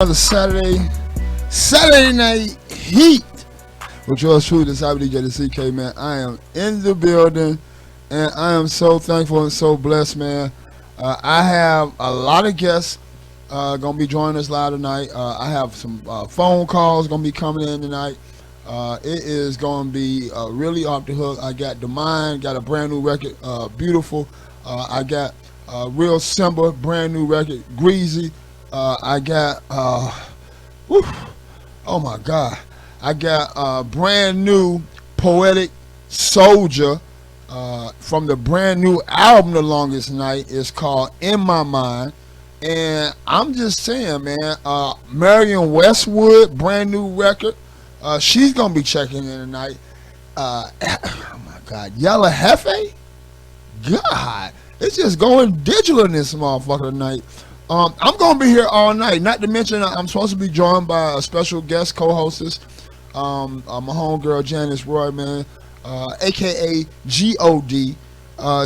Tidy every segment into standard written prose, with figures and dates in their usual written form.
Another Saturday night heat with yours truly, the Cyber DJ, the CK, man. I am in the building, and I am so thankful and so blessed, man. I have a lot of guests gonna be joining us live tonight. I have some phone calls gonna be coming in tonight. It is gonna be really off the hook. I got The Mind, got a brand new record, Beautiful. I got Real Simba, brand new record, Greasy. I got, whew, oh my God, I got brand new Poetiik Soulja from the brand new album, The Longest Night. It's called In My Mind. And I'm just saying, man, Marion Westwood, brand new record. She's going to be checking in tonight. Oh my God, Yella Hefe? God, it's just going digital in this motherfucker tonight. I'm going to be here all night. Not to mention, I'm supposed to be joined by a special guest co-hostess, my homegirl Janice Roy, man, a.k.a. G.O.D.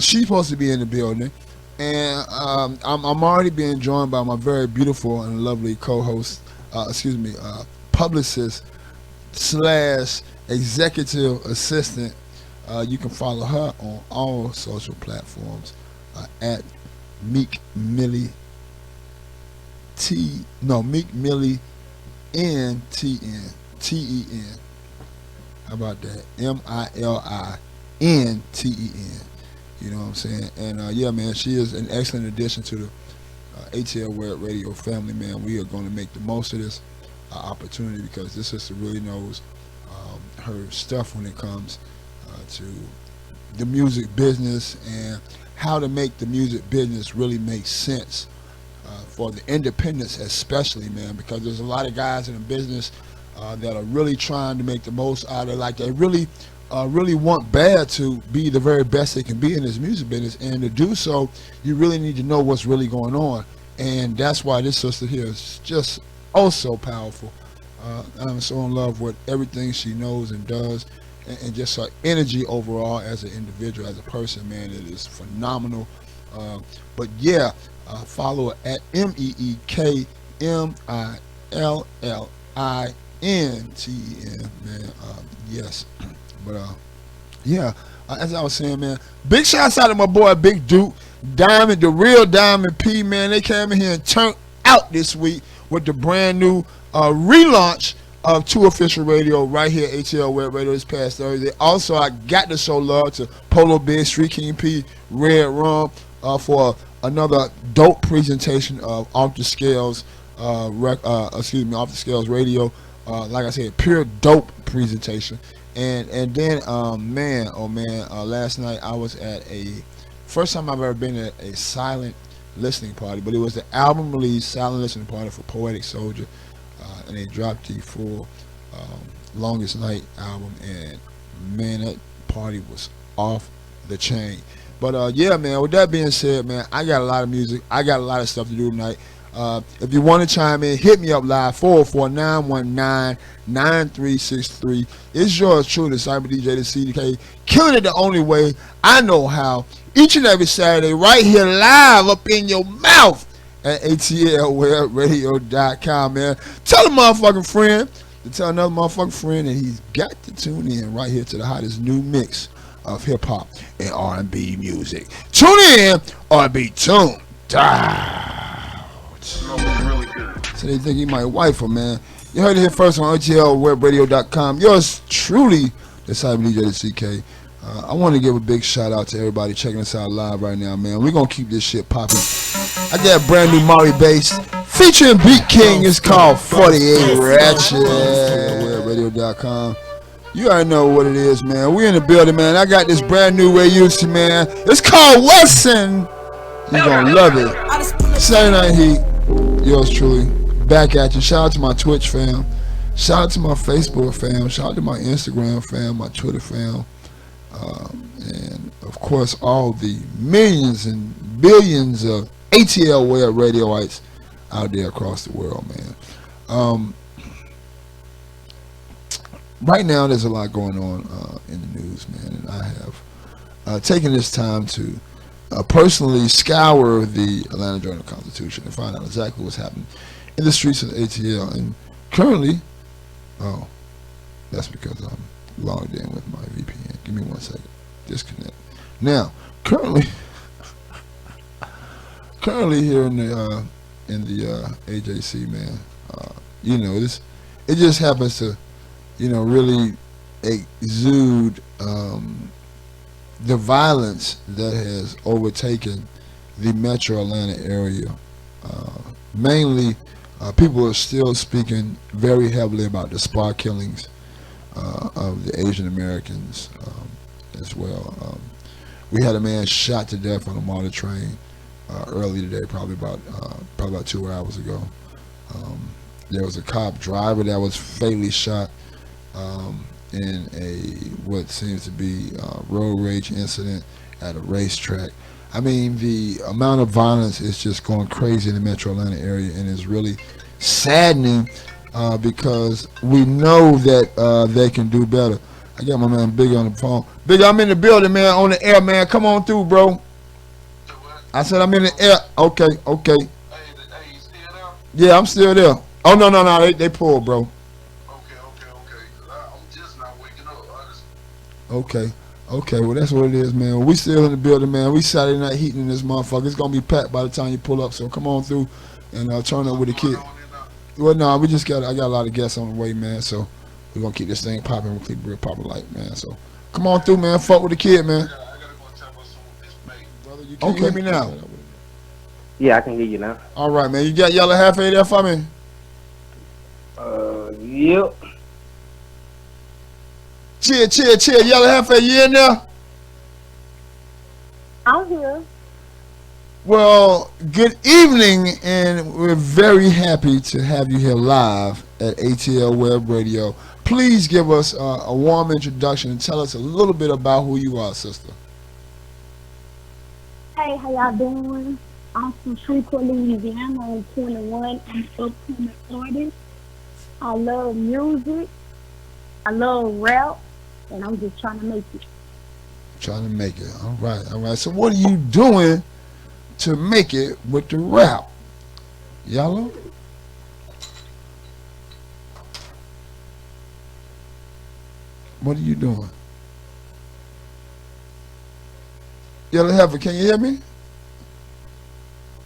She's supposed to be in the building. And I'm already being joined by my very beautiful and lovely co-host, publicist / executive assistant. You can follow her on all social platforms at Meek Millie Meek Millie NTN TEN. How about that? MILINTEN. You know what I'm saying? And yeah, man, she is an excellent addition to the ATL Web Radio family, man. We are going to make the most of this opportunity because this sister really knows her stuff when it comes to the music business and how to make the music business really make sense for the independents, especially, man, because there's a lot of guys in the business that are really trying to make the most out of, like, they really want bad to be the very best they can be in this music business, and to do so, you really need to know what's really going on, and that's why this sister here is just so powerful. I'm so in love with everything she knows and does, and just her energy overall as an individual, as a person, man. It is phenomenal. But yeah, follow her at MEEKMILLINTEN, man. Yes. But yeah, as I was saying, man, big shouts out to my boy Big Duke, Diamond, the real Diamond P, man. They came in here and turned out this week with the brand new relaunch of 2 Official Radio right here at ATL Web Radio this past Thursday. Also, I got to show love to Polo Bear, Street King P, Red Rum for another dope presentation of Off the Scales, Off the Scales Radio. Like I said, pure dope presentation. And then last night I was at first time I've ever been at a silent listening party, but it was the album release silent listening party for Poetiik Soulja, and they dropped the full Longest Night album, and man, that party was off the chain. But yeah, man, with that being said, man, I got a lot of music, I got a lot of stuff to do tonight. If you want to chime in, hit me up live, 404-919-9363. It's yours truly, the Cyber DJ, the CDK, killing it the only way I know how, each and every Saturday, right here live up in your mouth at atlwebradio.com, man. Tell a motherfucking friend to tell another motherfucking friend that he's got to tune in right here to the hottest new mix of hip-hop and R&B music. Tune in or be tuned out. So they think he might wife her, man. You heard it here first on atlwebradio.com. Yours truly, the Cyber DJ, the CK. I want to give a big shout out to everybody checking us out live right now, man. We're going to keep this shit popping. I got a brand new Mari bass featuring Beat King. It's called 48 Ratchet. Webradio.com. You already know what it is, man. We in the building, man. I got this brand new Ray Yusi, man. It's called Wesson. You're going to love it. Saturday Night Heat. Yours truly. Back at you. Shout out to my Twitch fam. Shout out to my Facebook fam. Shout out to my Instagram fam, my Twitter fam. And of course, all the millions and billions of ATL Web Radioites out there across the world, man. Right now, there's a lot going on in the news, man, and I have taken this time to personally scour the Atlanta Journal-Constitution and find out exactly what's happening in the streets of ATL. And currently, oh, that's because I'm logged in with my VPN. Give me 1 second. Disconnect. Now, currently here in the AJC, man. You know, it just happens to, really exude the violence that has overtaken the Metro Atlanta area. Mainly, people are still speaking very heavily about the spy killings of the Asian Americans as well. We had a man shot to death on a MARTA train early today, probably about 2 hours ago. There was a cop driver that was fatally shot in what seems to be a road rage incident at a racetrack. I mean, the amount of violence is just going crazy in the Metro Atlanta area, and it's really saddening because we know that they can do better. I got my man Big on the phone. Big, I'm in the building, man, on the air, man. Come on through, bro. I said I'm in the air. Okay. Hey, you still there? Yeah, I'm still there. Oh, no. They pulled, bro. Okay. 'Cause I'm just not waking up, Okay. Well, that's what it is, man. We still in the building, man. We Saturday night heating in this motherfucker. It's going to be packed by the time you pull up, so come on through and turn up with the kid. Well, no, I got a lot of guests on the way, man, so we're going to keep this thing popping. We'll keep it real popping like, man. So come on through, man. Fuck with the kid, man. I gotta go tap us on this mate. Brother, you can hear me now? Yeah, I can hear you now. All right, man. You got Yella Hefe there for me? Yep. Cheer. Yella Hefe, you in there? I'm here. Well, good evening, and we're very happy to have you here live at ATL Web Radio. Please give us a warm introduction and tell us a little bit about who you are, sister. Hey, how y'all doing? I'm from Shreveport, Louisiana. I'm 21. I'm an upcoming artist. I love music. I love rap, and I'm just trying to make it. Trying to make it. All right. So what are you doing to make it with the rap? Yellow? What are you doing? Yellow Heifer, can you hear me?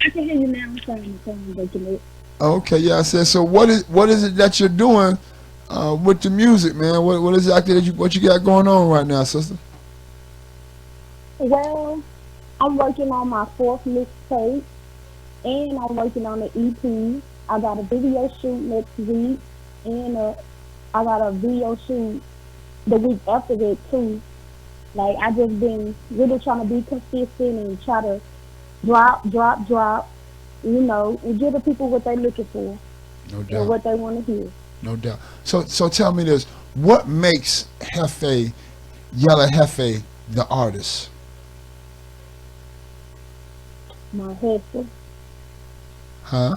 I can hear you now. I'm sorry, my phone breaking up. Okay, yeah, I said, so what is it that you're doing with the music, man? What exactly what you got going on right now, sister? Well, I'm working on my 4th mixtape, and I'm working on the EP. I got a video shoot next week, and I got a video shoot the week after that too. Like, I just been really trying to be consistent and try to drop, and give the people what they're looking for. No doubt. And what they want to hear. No doubt. So tell me this: what makes Hefe, Yella Hefe, the artist? My hustle. Huh?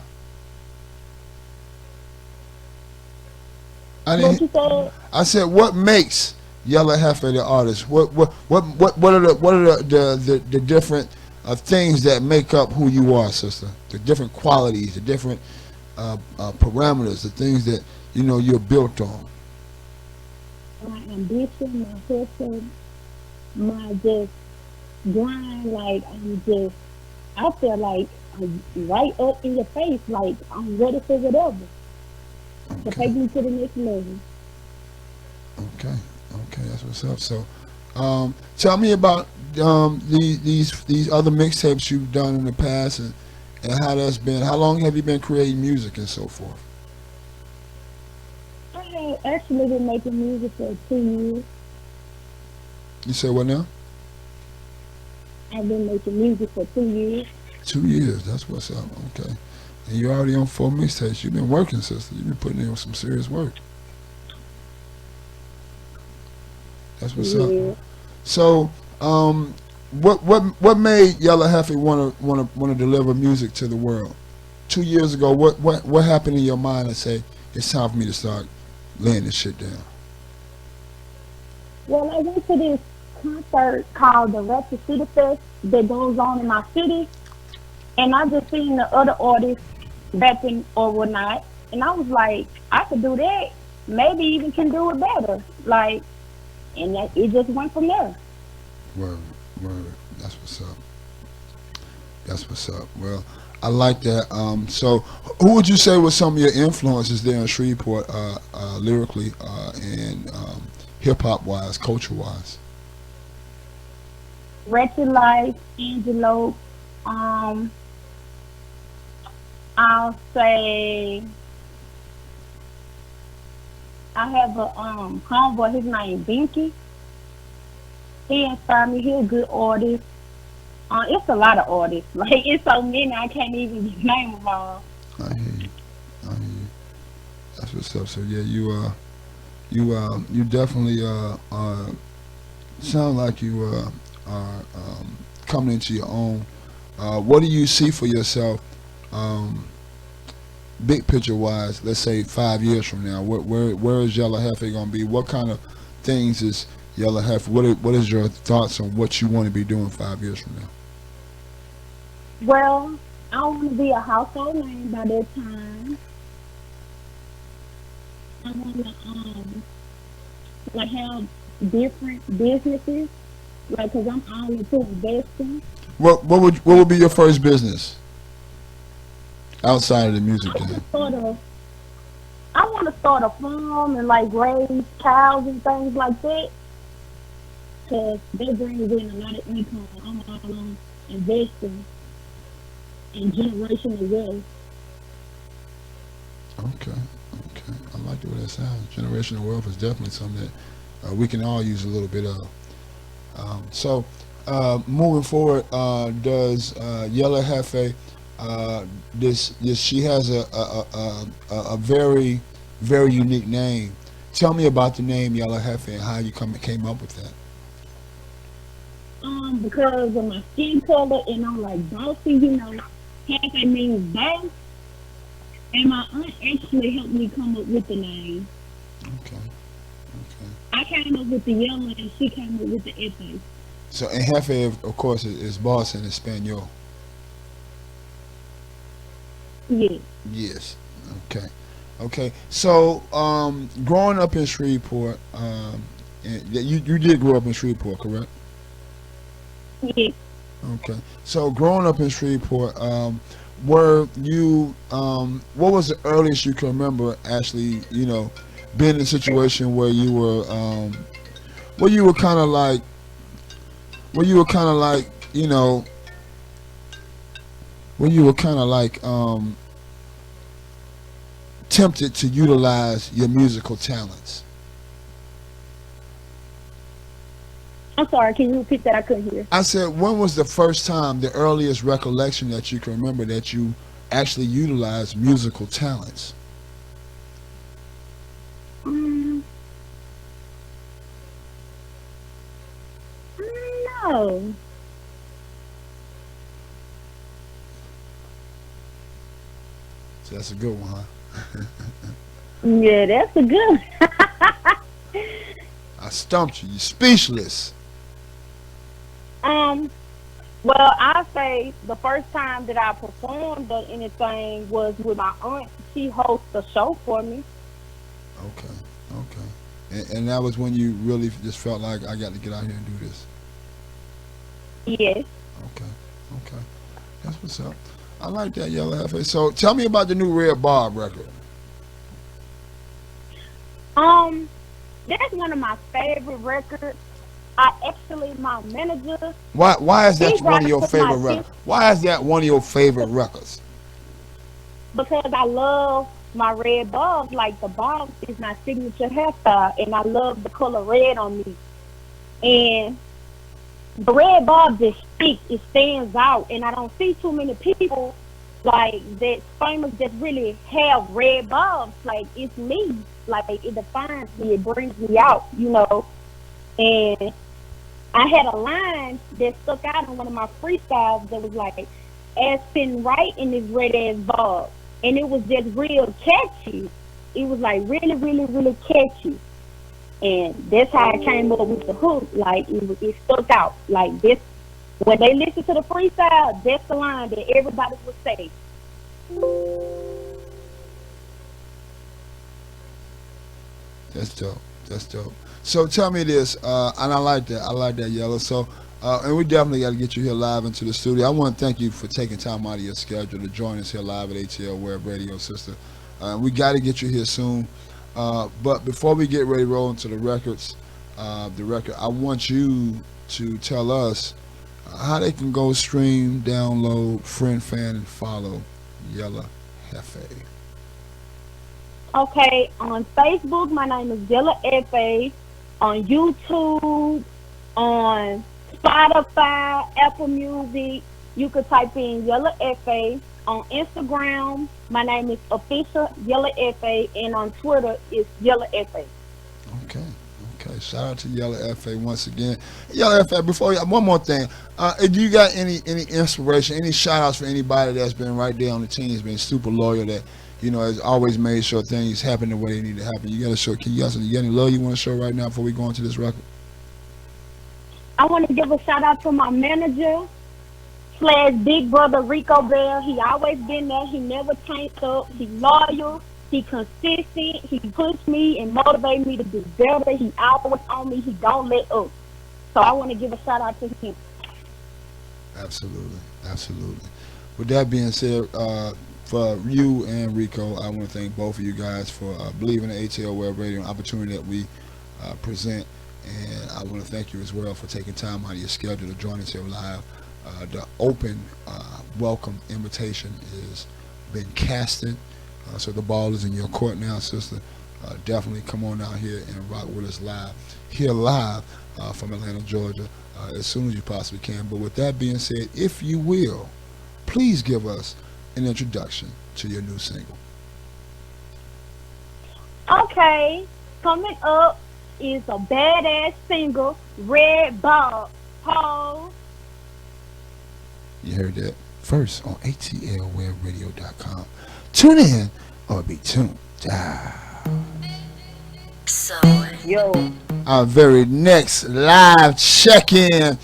What you said? I said, what makes Yella Hefe the artist? What are the different things that make up who you are, sister? The different qualities, the different parameters, the things that you're built on. My ambition, my hustle, my just grind. Like, I feel like I'm right up in your face. Like, I'm ready for whatever to take me to the next level. Okay, that's what's up. So, tell me about these other mixtapes you've done in the past and how that's been. How long have you been creating music and so forth? I have actually been making music for 2 years. You say what now? I've been making music for 2 years. 2 years, that's what's up. Okay, and you're already on 4 mixtapes. You've been working, sister. You've been putting in some serious work. That's what's up. So, what made Yella Hefe wanna deliver music to the world? 2 years ago, what happened in your mind and say it's time for me to start laying this shit down? Well, I went to this concert called the Rapid City Fest that goes on in my city, and I just seen the other artists rapping or whatnot. And I was like, I could do that. Maybe even can do it better. Like, and that it just went from there. Word, word. That's what's up. That's what's up. Well, I like that. So, who would you say was some of your influences there in Shreveport, lyrically, and hip hop wise, culture wise? Wretched Life, Angelo, um, I'll say I have a homeboy, his name Binky. He inspired me. He a good artist. It's a lot of artists. Like it's so many I can't even name them all. I hear you. I hear you. That's what's up. So yeah, you definitely sound like you are coming into your own. What do you see for yourself, um, big picture wise? Let's say 5 years from now, where is Yella Hefe gonna be? What kind of things is Yella Hefe? What is your thoughts on what you want to be doing 5 years from now? Well, I want to be a household name by that time. I want to like have different businesses, like because I'm all into investing. What would be your first business outside of the music I want game? to sort of I want to start a farm and like raise cows and things like that, because that brings in a lot of income. I'm all on investing and generational wealth. Okay, okay. I like the way that sounds. Generational wealth is definitely something that we can all use a little bit of. So, moving forward, does Yella Hefe, this she has a very very unique name. Tell me about the name Yella Hefe and how you came up with that. Because of my skin color and I'm like bossy, Hefe means boss. And my aunt actually helped me come up with the name. Okay, okay. I came up with the yellow and she came up with the F. So, and Hefe, of course, is boss in Espanol. Yeah. Yes. Okay. Okay. So, growing up in Shreveport, and you did grow up in Shreveport, correct? Yeah. Okay. So, growing up in Shreveport, were you, what was the earliest you can remember actually, being in a situation where you were kind of like, where you were kind of like, where you were kind of like, tempted to utilize your musical talents? I'm sorry, can you repeat that? I couldn't hear. I said, when was the first time, the earliest recollection that you can remember that you actually utilized musical talents? Um, no. So that's a good one, huh? Yeah, that's a good one. I stumped you. You're speechless. Um, well, I say the first time that I performed or anything was with my aunt. She hosts a show for me. Okay, okay. And that was when you really just felt like, I got to get out here and do this. Yes. Okay, okay. That's what's up. I like that, Yella Hefe. So tell me about the new Red Bob record. That's one of my favorite records. My manager, Why is that he one brought of it your to favorite my records? Why is that one of your favorite records? because I love my red bulbs. Like the bulb is my signature hairstyle, and I love the color red on me. And the red bulb just speaks. It stands out, and I don't see too many people like that famous that really have red bulbs. Like it's me. Like it defines me. It brings me out. And I had a line that stuck out in one of my freestyles that was like, "Ass sitting right in this red ass bulb," and it was just real catchy. It was like really, really, really catchy. And that's how I came up with the hook. Like it stuck out. Like this, when they listen to the freestyle, that's the line that everybody would say. That's dope. That's dope. So tell me this, and I like that. I like that, Yella. So, and we definitely got to get you here live into the studio. I want to thank you for taking time out of your schedule to join us here live at ATL Web Radio, sister. We got to get you here soon. But before we get ready to roll into the record, I want you to tell us how they can go stream, download, friend, fan, and follow Yella Hefe. Okay, on Facebook, my name is Yella Hefe. On YouTube, on Spotify, Apple Music, you could type in Yella Hefe. On Instagram, my name is official Yella Hefe, and on Twitter, it's Yella Hefe. Okay. Okay. Shout out to Yella Hefe once again. Yella Hefe, before one more thing. Do you got any inspiration, any shout outs for anybody that's been right there on the team, has been super loyal, that has always made sure things happen the way they need to happen? You got to show. You got any love you want to show right now before we go into this record? I want to give a shout out to my manager / big brother Rico Bell. He always been there. He never changed up. He loyal. He consistent. He pushed me and motivated me to do better. He always on me. He don't let up. So I want to give a shout out to him. Absolutely, absolutely. With that being said, for you and Rico, I want to thank both of you guys for believing in ATL Web Radio, an opportunity that we present. And I want to thank you as well for taking time out of your schedule to join us here live. The open welcome invitation is been casted, so the ball is in your court now, sister. Definitely come on out here and rock with us live from Atlanta, Georgia, as soon as you possibly can. But with that being said, if you will, please give us an introduction to your new single. Okay, coming up is a badass single, Red Ball. Pause. You heard that first on atlwebradio.com. Tune in or be tuned. Yo, Our very next live check-in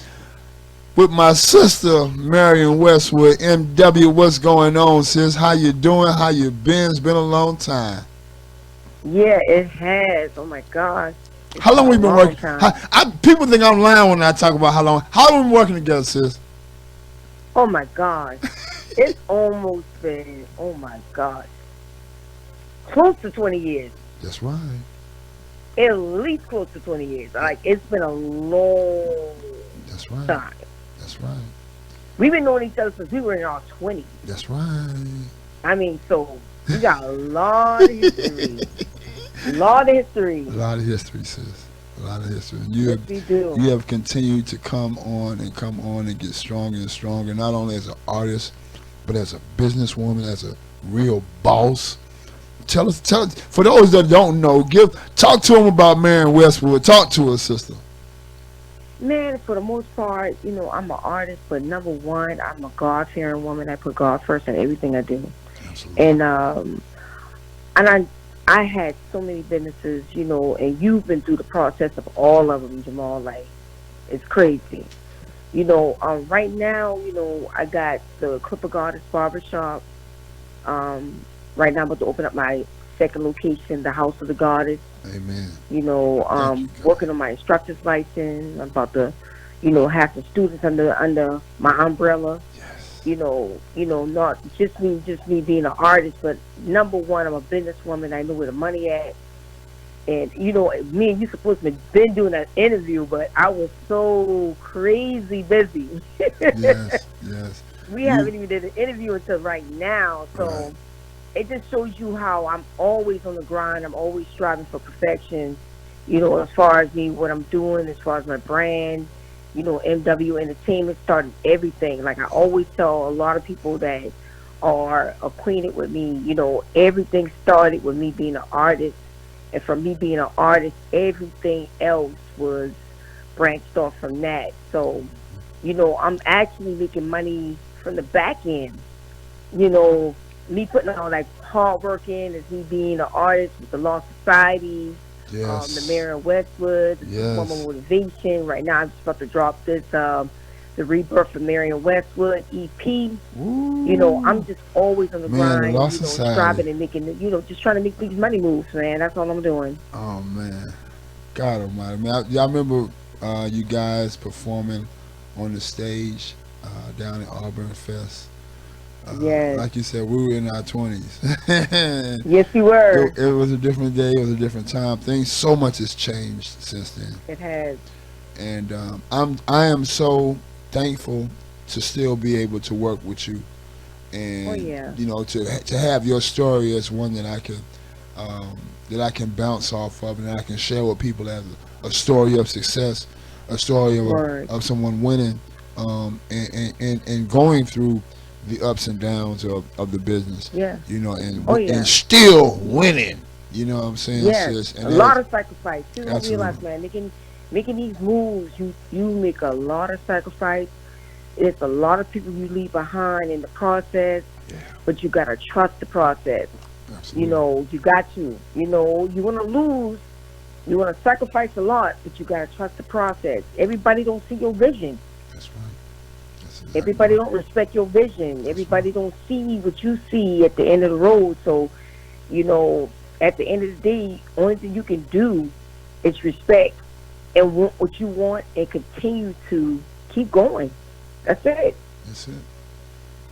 with my sister Marion Westwood. MW, what's going on, sis? How you doing? How you been? It's been a long time. yeah, it has. Oh my gosh. It's How long we a been long working? time. People think I'm lying when I talk about how long. How long we been working together, sis? Oh my gosh. It's almost been, oh my gosh, close to 20 years. That's right. At least close to 20 years. Like, it's been a long That's right. time. That's right. We've been knowing each other since we were in our 20s. That's right. I mean, so we got a lot of history. A lot of history. A lot of history, sis. A lot of history. Yes, we do. You have continued to come on and get stronger and stronger, not only as an artist, but as a businesswoman, as a real boss. Tell us, for those that don't know, talk to them about Marion Westwood. Talk to us, sister. Man, for the most part, I'm an artist, but number one, I'm a God-fearing woman. I put God first in everything I do. Absolutely. And I had so many businesses, and you've been through the process of all of them, Jamal. Like, it's crazy. Right now, I got the Clipper Goddess Barbershop. Right now, I'm about to open up my second location, the House of the Goddess. Amen. Working on my instructor's license. I'm about to, have the students under my umbrella. Yes. Not just me being an artist, but number one, I'm a businesswoman. I know where the money at. And, me and you supposed to have been doing an interview, but I was so crazy busy. Yes. We haven't even did an interview until right now. So Right. It just shows you how I'm always on the grind. I'm always striving for perfection, as far as what I'm doing, as far as my brand. MW Entertainment started everything. Like, I always tell a lot of people that are acquainted with me, everything started with me being an artist. And from me being an artist, everything else was branched off from that. So, I'm actually making money from the back end. Me putting on like hard work in as me being an artist with the Law Society, Yes. the Marion Westwood, the Yes. Woman Motivation. Right now, I'm just about to drop this the rebirth of Marion Westwood EP. Ooh. You know, I'm just always on the Man, grind, Lost you know, Society. striving and making, you know, just trying to make these money moves, man. That's all I'm doing. Oh man, God Almighty, man! Y'all remember you guys performing on the stage down in Auburn Fest? Yes. Like you said, we were in our 20s. Yes, you were. It was a different day. It was a different time. Things so much has changed since then, It has. and I am so thankful to still be able to work with you, and Oh, yeah. you know to have your story as one that I can bounce off of and I can share with people as a story of success, a story Word. of someone winning, and going through the ups and downs of the business. Yeah. You know, and Oh, yeah. and still winning. You know what I'm saying? Yes. Sis? And A lot of sacrifice. You don't Absolutely. realize, man, making these moves, you make a lot of sacrifice. It's a lot of people you leave behind in the process, Yeah. but you gotta trust the process. Absolutely. You know, you got to. You know, you want to lose, you want to sacrifice a lot, but you got to trust the process. Everybody don't see your vision. That's right. That's exactly Everybody right. don't respect your vision. Everybody don't see what you see at the end of the road. So, you know, at the end of the day, only thing you can do is respect and want what you want and continue to keep going. That's it. That's it.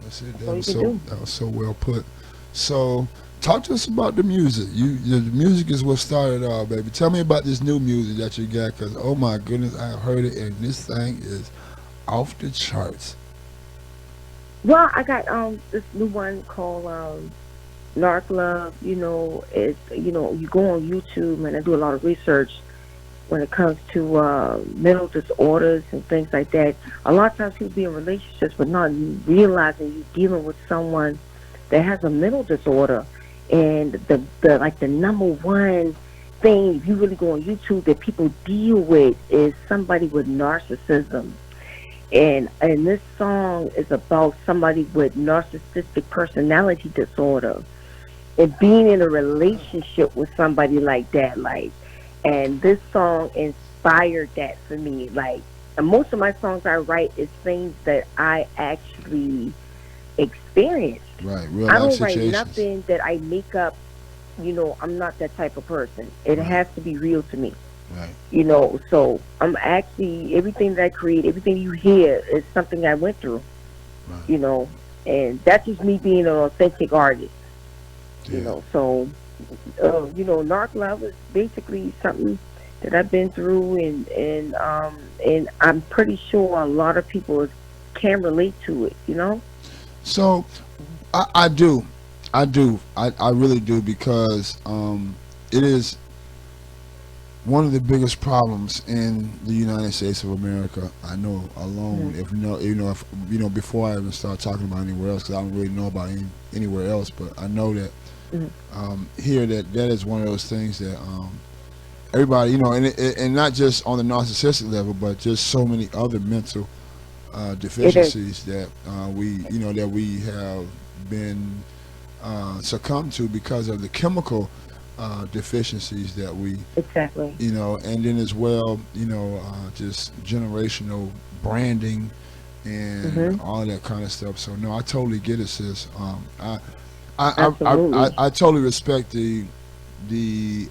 That's it. all you can do. That was so well put. So, talk to us about the music. The music is what started it all, baby. Tell me about this new music that you got, because oh my goodness, I've heard it, and this thing is off the charts. Well, I got this new one called Narc Love. You know, it's, you know, you go on YouTube, and I do a lot of research when it comes to mental disorders and things like that. A lot of times people be in relationships but not realizing you're dealing with someone that has a mental disorder. And the like the number one thing, if you really go on YouTube, that people deal with is somebody with narcissism. And this song is about somebody with narcissistic personality disorder and being in a relationship with somebody like that. Like, and this song inspired that for me. Like, and most of my songs I write is things that I actually experienced. Right, real I life don't write situations. nothing that I make up. You know, I'm not that type of person. It Right. has to be real to me. Right. You know, so I'm actually, everything that I create, everything you hear is something I went through. Right. You know, and that's just me being an authentic artist. Yeah. You know, so you know, Narc Love is basically something that I've been through, and I'm pretty sure a lot of people can relate to it. You know. So, I do. I really do, because it is one of the biggest problems in the United States of America. I know alone, if before I even start talking about anywhere else, because I don't really know about anywhere else, but I know that here that is one of those things that everybody, you know, and not just on the narcissistic level, but just so many other mental deficiencies that we have been succumb to because of the chemical deficiencies that we Exactly. you know, and then as well, you know, just generational branding and all of that kind of stuff. So no, I totally get it, sis. Absolutely. I totally respect the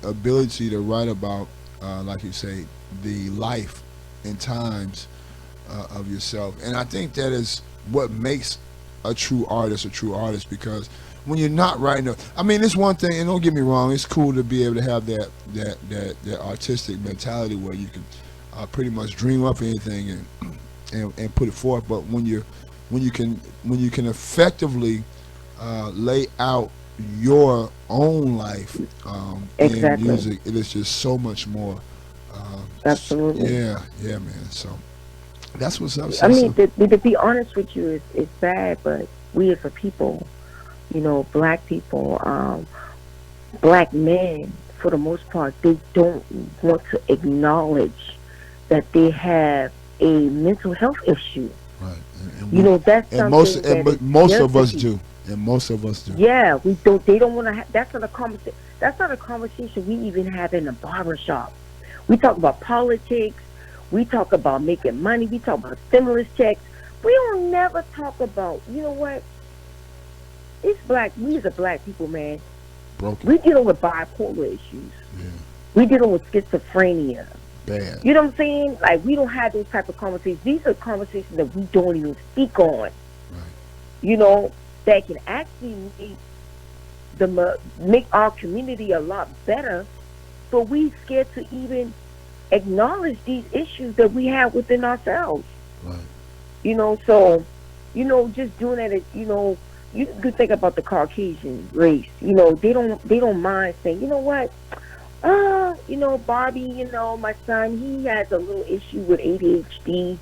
ability to write about, like you say, the life and times of yourself, and I think that is what makes a true artist, because when you're not writing, I mean, it's one thing, and don't get me wrong, it's cool to be able to have that artistic mentality where you can pretty much dream up anything and put it forth. But when you can effectively lay out your own life in Exactly. music, it is just so much more. Absolutely. Yeah, man. So that's what's up. I mean, sister. to be honest with you, it's sad, but we as a people, you know, black people, black men, for the most part, they don't want to acknowledge that they have a mental health issue. Right. And You know, that's and something but that most is of us sensitive. do. And most of us do. Yeah, we don't. They don't want to. That's not a conversation. That's not a conversation we even have in a barber shop. We talk about politics. We talk about making money. We talk about stimulus checks. We don't never talk about, you know what? It's black. We as a black people, man. Broken. We dealing with bipolar issues. Yeah. We dealing with schizophrenia. Bad. You know what I'm saying? Like, we don't have those type of conversations. These are conversations that we don't even speak on. Right. You know, that can actually make our community a lot better. But we scared to even acknowledge these issues that we have within ourselves. Right. You know, so, you know, just doing that, you know, you could think about the Caucasian race. You know, they don't mind saying, you know what, you know, Barbie, you know, my son, he has a little issue with ADHD.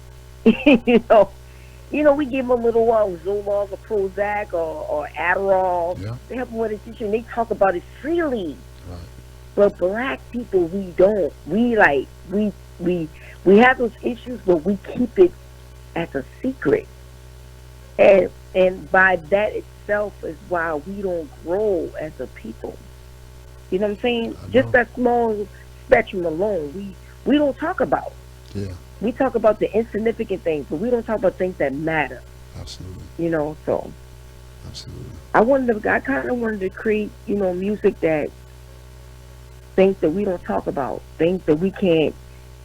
you know, we give him a little Zoloft or Prozac or Adderall. Yeah. They help him with his issue, and they talk about it freely. Right. But black people, we don't. We have those issues, but we keep it as a secret. And by that itself is why we don't grow as a people. You know what I'm saying? Just that small spectrum alone, we don't talk about. Yeah. We talk about the insignificant things, but we don't talk about things that matter. Absolutely. You know, so Absolutely. I kind of wanted to create, you know, music that things that we don't talk about, things that we can't,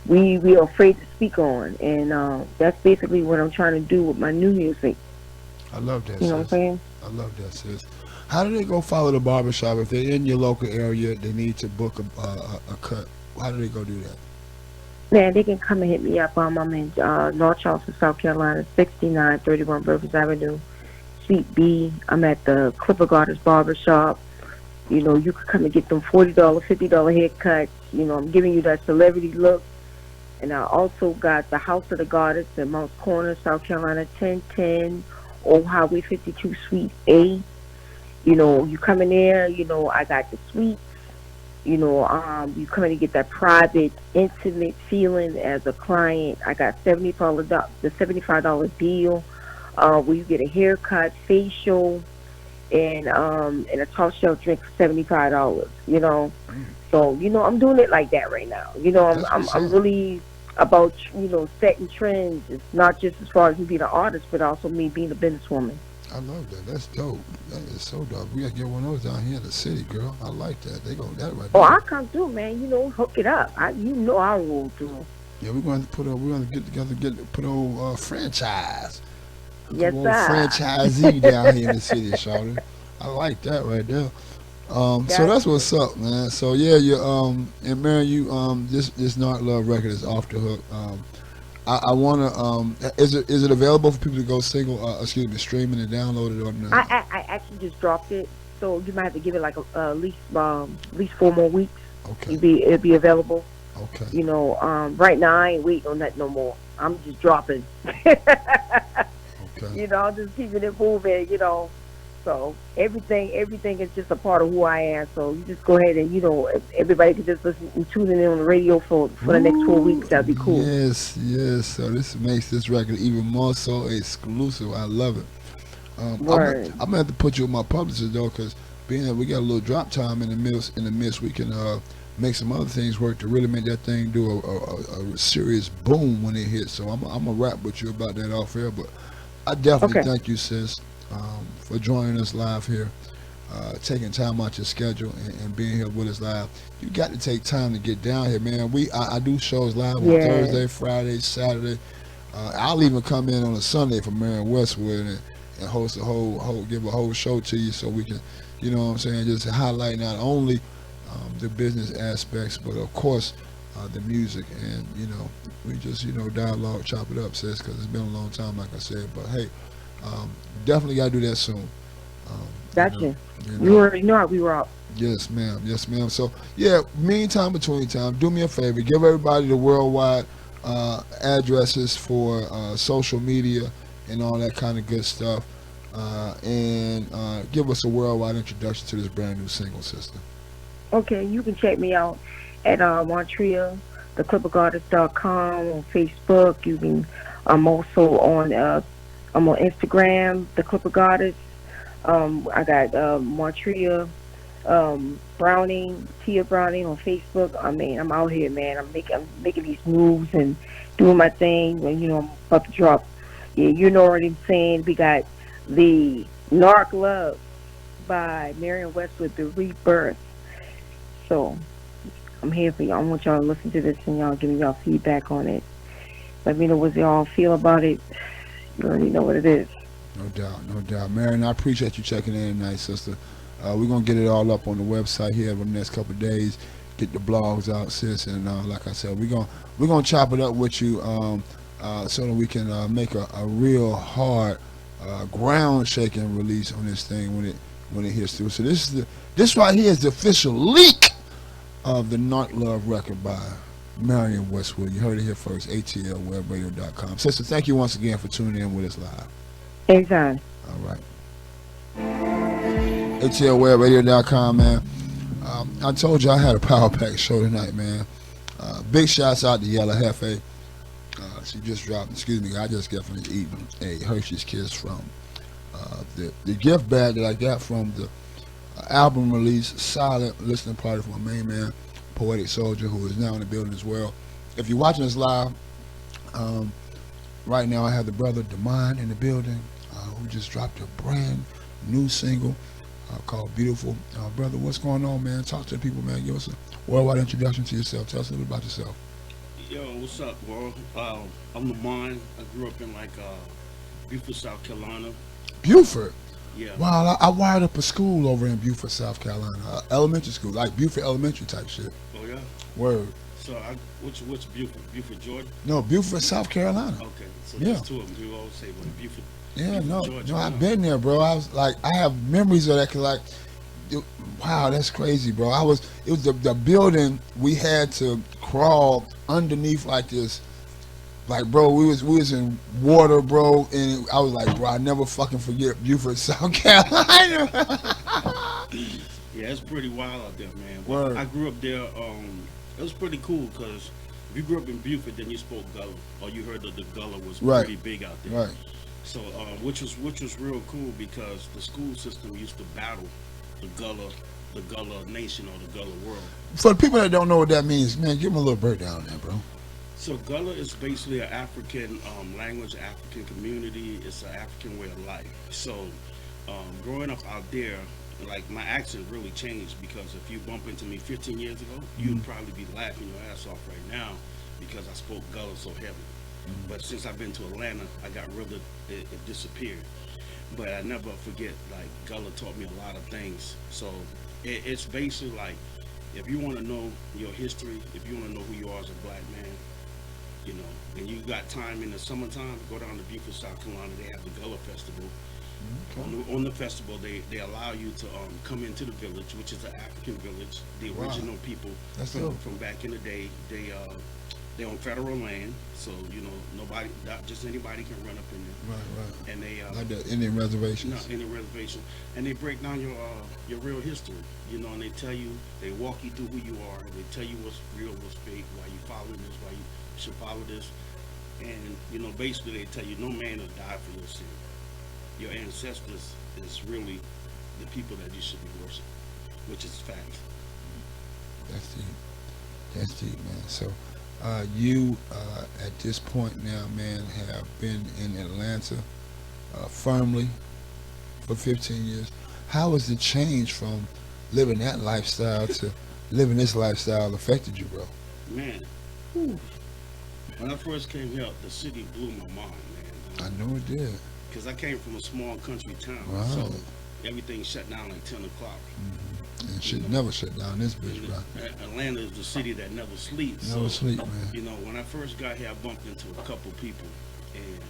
we are afraid to speak on, and that's basically what I'm trying to do with my new music. I love that. You know what I'm saying? I love that, sis. How do they go follow the barbershop if they're in your local area? They need to book a cut. How do they go do that? Man, they can come and hit me up. I'm in North Charleston, South Carolina, 6931 Burgess Avenue, Suite B. I'm at the Clipper Gardens Barbershop. You know, you can come and get them $40, $50 haircuts. You know, I'm giving you that celebrity look. And I also got the House of the Goddess in Mount Corner, South Carolina, 1010 Old Highway 52, Suite A. You know, you come in there, you know, I got the suites. You know, you come in and get that private, intimate feeling as a client. I got the $75 deal where you get a haircut, facial, and a top shelf drink for $75. You know, so you know I'm doing it like that right now. You know, I'm really about, you know, setting trends. It's not just as far as me being an artist, but also me being a businesswoman. I love that. That's dope. That is so dope. We gotta get one of those down here in the city, girl. I like that. They go that right Oh, there. I'll come through, man. You know, hook it up. You know I roll through. Yeah, we're going to get together, put a franchise. Yes, Come sir. on, franchisee down here in the city, Shawty. I like that right there. So that's what's up, man. So yeah, you and Marion, you this Not Love record is off the hook. I wanna is it available for people to go streaming and download it or not? I actually just dropped it, so you might have to give it like at least 4 more weeks. Okay. It'll be available. Okay. You know, right now I ain't waiting on that no more. I'm just dropping. Okay. You know, I'm just keeping it moving. You know, so everything is just a part of who I am. So you just go ahead and, you know, if everybody could just listen and tune in on the radio for the next 4 weeks. That'd be cool. Yes. So this makes this record even more so exclusive. I love it. I'm gonna have to put you with my publisher though, because being that we got a little drop time in the midst, we can make some other things work to really make that thing do a serious boom when it hits. So I'm gonna rap with you about that off air, but I definitely thank you, sis, for joining us live here, taking time out your schedule and being here with us live. You got to take time to get down here, man. I do shows live on Thursday, Friday, Saturday. I'll even come in on a Sunday for Marion Westwood and host give a whole show to you, so we can, you know what I'm saying, just highlight not only the business aspects, but of course the music, and you know, we just, you know, dialogue, chop it up, sis, because it's been a long time, like I said. But hey, definitely gotta do that soon. Gotcha. You You already know how we rock. Yes, ma'am. So yeah, between time, do me a favor, give everybody the worldwide addresses for social media and all that kind of good stuff, and give us a worldwide introduction to this brand new single, sister. Okay, you can check me out at Montreal, theclippergoddess.com, on Facebook. You can. I'm also on Instagram, the Clipper Goddess. I got Montreal Browning, Tia Browning on Facebook. I mean, I'm out here, man. I'm making these moves and doing my thing. And I'm about to drop. Yeah, you know what I'm saying. We got the Narc Love by Marion Westwood, The Rebirth. So I'm here for y'all. I want y'all to listen to this and y'all give me y'all feedback on it. Let me know what y'all feel about it. You already know what it is. No doubt, no doubt. Marion, I appreciate you checking in tonight, sister. We're going to get it all up on the website here over the next couple of days. Get the blogs out, sis. And like I said, we're gonna chop it up with you so that we can make a real hard, ground-shaking release on this thing when it hits through. So this right here is the official leak of the Narc Love record by Marion Westwood. You heard it here first, atlwebradio.com. Sister, thank you once again for tuning in with us live. Anytime. All right. atlwebradio.com, man. I told you I had a Power Pack show tonight, man. Big shouts out to Yella Hefe. She just dropped, I just got finished eating a Hershey's Kiss from the gift bag that I got from the album release, silent listening party for my main man, Poetiik Soulja, who is now in the building as well. If you're watching us live, right now I have the brother Demond in the building, who just dropped a brand new single called Beautiful. Brother, what's going on, man? Talk to the people, man. Give us a worldwide introduction to yourself. Tell us a little bit about yourself. Yo, what's up, world? I'm Lamont. I grew up in Beaufort, South Carolina. Beaufort? Yeah. Wow, I wired up a school over in Beaufort, South Carolina. Elementary school, like Beaufort Elementary type shit. Oh, yeah? Word. So, what's Beaufort? Beaufort, Georgia? No, Beaufort, South Carolina. Okay, so Yeah. there's two of them. People always say, well, Beaufort. Yeah, Beaufort, no, Georgia. I've been there, bro. I was like, I have memories of that, cause wow, that's crazy, bro. It was the building we had to crawl underneath like this. Like, bro, we was in water, bro, and I was like, bro, I never fucking forget Beaufort, South Carolina. Yeah, it's pretty wild out there, man. But Word. I grew up there. It was pretty cool because if you grew up in Beaufort, then you spoke Gullah, or you heard that the Gullah was Right. pretty big out there. Right. So, which was real cool because the school system used to battle the Gullah nation or the Gullah world. For the people that don't know what that means, man, give them a little breakdown on that, bro. So Gullah is basically an African language, African community. It's an African way of life. So growing up out there, like my accent really changed because if you bump into me 15 years ago, you'd probably be laughing your ass off right now because I spoke Gullah so heavy. But since I've been to Atlanta, I got rid of it disappeared. But I never forget, like, Gullah taught me a lot of things. So it's basically like, if you want to know your history, if you want to know who you are as a black man, and you got time in the summertime, go down to Beaufort, South Carolina. They have the Gullah Festival. On the festival, they allow you to come into the village, which is an African village. The original people from back in the day, they're on federal land, so nobody, not just anybody can run up in there. Right. And they Like the Indian reservations. no Indian reservation, and they break down your real history, and they tell you, they walk you through who you are, and they tell you what's real, what's fake, why you following this, why you should follow this, and basically they tell you no man has died for your sin. Your ancestors is really the people that you should be worshiping, which is fact. That's deep, man. So you at this point now, man, have been in Atlanta firmly for 15 years. How has the change from living that lifestyle to living this lifestyle affected you, bro? Man, when I first came here, the city blew my mind, man. I know it did. Because I came from a small country town, Wow. so everything shut down at 10 o'clock. And shit never shut down this bitch, bro. Atlanta is the city that never sleeps. Never so, sleep, man. When I first got here, I bumped into a couple people, and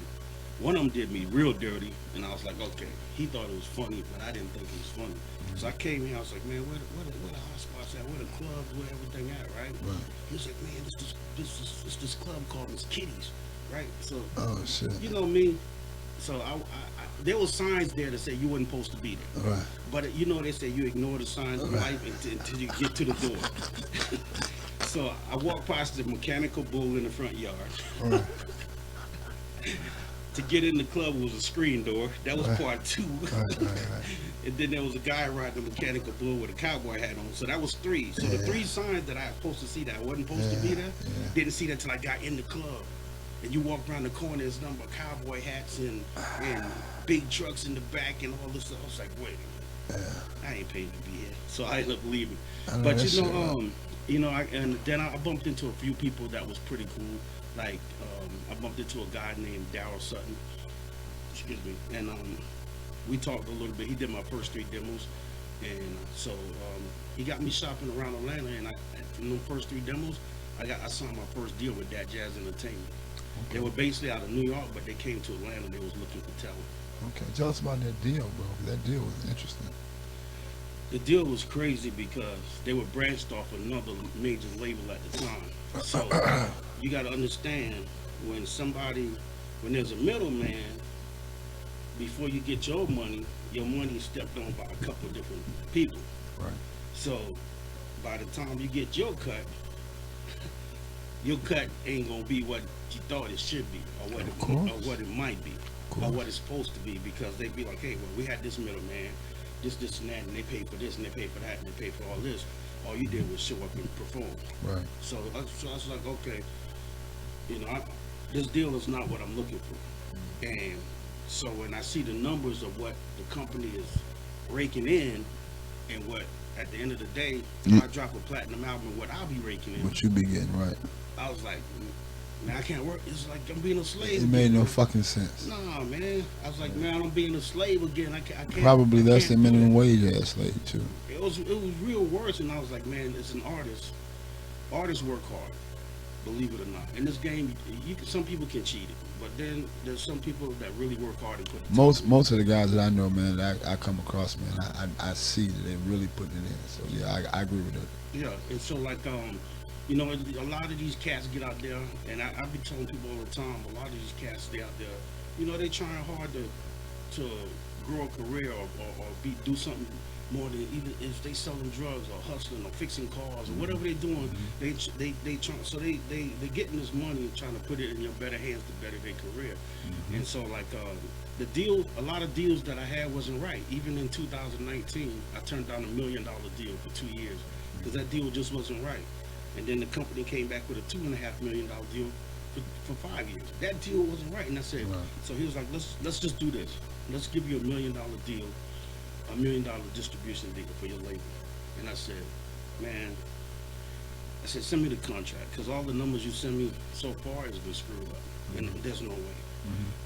one of them did me real dirty, and I was like, okay, he thought it was funny, but I didn't think it was funny. So I came here, I was like, man, where the hot spots at, where the clubs, where everything at, right? He was like, man, this club called Miss Kitty's, right? So, Oh shit. you know me. So there were signs there that say you weren't supposed to be there. Right. But they say you ignore the signs in life until you get to the door. So I walked past the mechanical bull in the front yard. Right. To get in the club was a screen door. That was Right. part 2. Right. And then there was a guy riding a mechanical bull with a cowboy hat on. So that was 3. So the 3 signs that I was supposed to see that I wasn't supposed to be there, didn't see that till I got in the club. And you walk around the corner, there's a number of cowboy hats and big trucks in the back and all this stuff. I was like, wait a minute, I ain't paid to be here. So I ended up leaving. But and then I bumped into a few people that was pretty cool. Like I bumped into a guy named Darryl Sutton. Excuse me. And we talked a little bit. He did my first 3 demos. And so he got me shopping around Atlanta, and from the first 3 demos, I signed my first deal with Dat Jazz Entertainment. They were basically out of New York, but they came to Atlanta. They was looking for talent. Okay, tell us about that deal, bro. That deal was interesting. The deal was crazy because they were branched off another major label at the time. So you got to understand when there's a middleman, before you get your money is stepped on by a couple of different people. Right. So by the time you get your cut ain't gonna be what you thought it should be, or what it might be, or what it's supposed to be, because they be like, hey, well, we had this middleman, this and that, and they paid for this, and they paid for that, and they paid for all this. All you did was show up and perform. Right. So I was like, okay, this deal is not what I'm looking for. And so when I see the numbers of what the company is raking in, and what at the end of the day, if I drop a platinum album, what I'll be raking in, what you be getting, right? I was like, man, I can't work. It's like I'm being a slave. It made no fucking sense. Nah, man. I was like, man, I'm being a slave again. I can't. Probably less than minimum wage ass slave too. It was real worse, and I was like, man, it's an artist. Artists work hard, believe it or not. In this game, some people can cheat it, but then there's some people that really work hard and put it. Most of the guys that I know, man, that I come across, man, I see that they're really putting it in. So yeah, I agree with that. Yeah, and so like a lot of these cats get out there, and I be telling people all the time, a lot of these cats stay out there, they trying hard to grow a career or do something more than even if they selling drugs or hustling or fixing cars or whatever they're doing. They trying, so they getting this money and trying to put it in your better hands to better their career. And so like the deal, a lot of deals that I had wasn't right. Even in 2019, I turned down $1 million deal for 2 years because that deal just wasn't right. And then the company came back with a $2.5 million deal for 5 years. That deal wasn't right, and I said, so he was like, let's just do this. Let's give you $1 million deal, $1 million distribution deal for your label. And I said, man, send me the contract, because all the numbers you send me so far has been screwed up, and there's no way.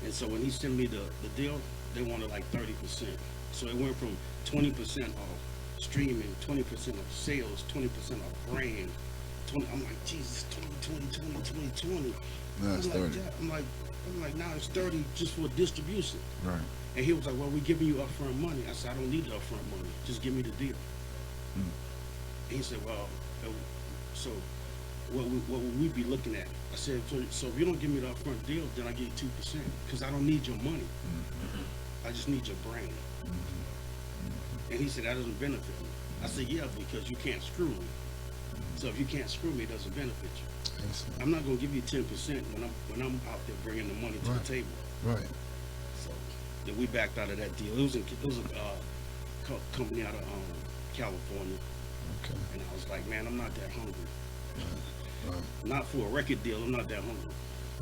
And so when he sent me the deal, they wanted like 30%. So it went from 20% off streaming, 20% off sales, 20% off brand. I'm like, Jesus, 2020. That's 30. I'm like, now it's 30 just for distribution. Right. And he was like, well, we're giving you upfront money. I said, I don't need the upfront money. Just give me the deal. And he said, well, so what would we be looking at? I said, so if you don't give me the upfront deal, then I give you 2%, because I don't need your money. I just need your brand. And he said, that doesn't benefit me. I said, yeah, because you can't screw me. So if you can't screw me, it doesn't benefit you. I'm not going to give you 10% when I'm out there bringing the money to the table. Right. So then we backed out of that deal. It was a company out of California. Okay. And I was like, man, I'm not that hungry. Right. Not for a record deal. I'm not that hungry.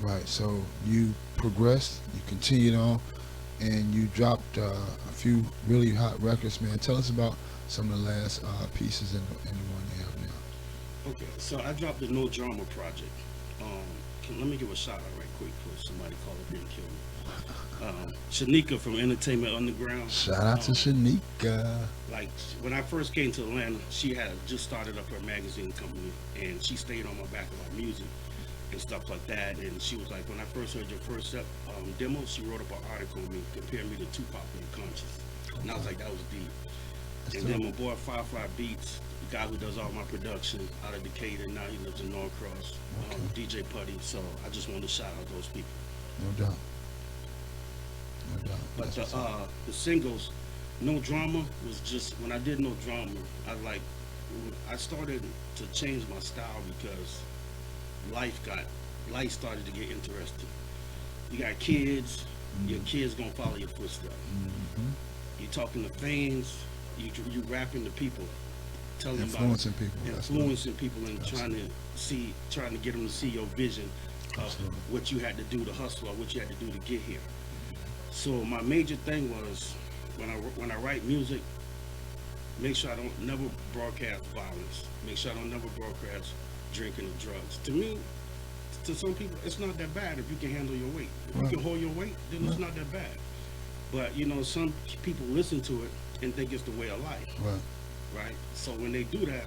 Right. So you progressed, you continued on, and you dropped a few really hot records, man. Tell us about some of the last pieces and the one you have now. Okay, so I dropped the No Drama project. Let me give a shout out right quick before somebody call up here and kill me. Shanika from Entertainment Underground. Shout out to Shanika. Like when I first came to Atlanta, she had just started up her magazine company, and she stayed on my back about music and stuff like that. And she was like, when I first heard your first demo, she wrote up an article on me, comparing me to Tupac and Conscious. And I was like, that was deep. And then my boy Firefly Beats, the guy who does all my production out of Decatur, now he lives in Norcross, DJ Putty. So I just want to shout out those people. No doubt. No doubt. But the singles, No Drama was just, when I did No Drama, I started to change my style because life started to get interesting. You got kids, Your kids gonna follow your footsteps. You talking to fans, you rapping to people, telling them about influencing people and trying to get them to see your vision of what you had to do to hustle or what you had to do to get here. So my major thing was when I write music, make sure I don't never broadcast violence. Make sure I don't never broadcast drinking or drugs. To me, to some people, it's not that bad if you can handle your weight. If you can hold your weight, then it's not that bad. But you know, some people listen to it and think it's the way of life. Right? So when they do that,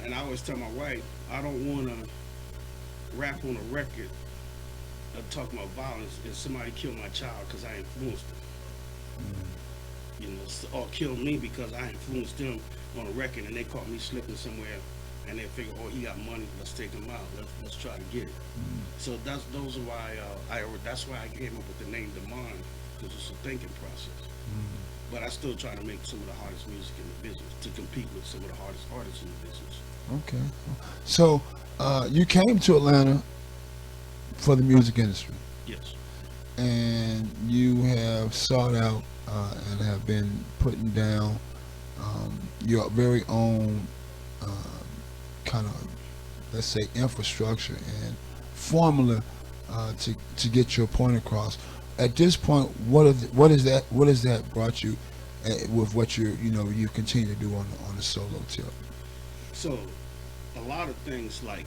and I always tell my wife, I don't want to rap on a record talking about violence and somebody kill my child because I influenced them. You know, or kill me because I influenced them on a record and they caught me slipping somewhere and they figure, oh, he got money, let's take him out, let's try to get it. So those are why that's why I came up with the name Demand, because it's a thinking process. But I still try to make some of the hardest music in the business to compete with some of the hardest artists in the business. Okay. So you came to Atlanta for the music industry. Yes. And you have sought out and have been putting down your very own kind of, let's say, infrastructure and formula to get your point across. At this point, what is that brought you with what you continue to do on the solo tip? So a lot of things like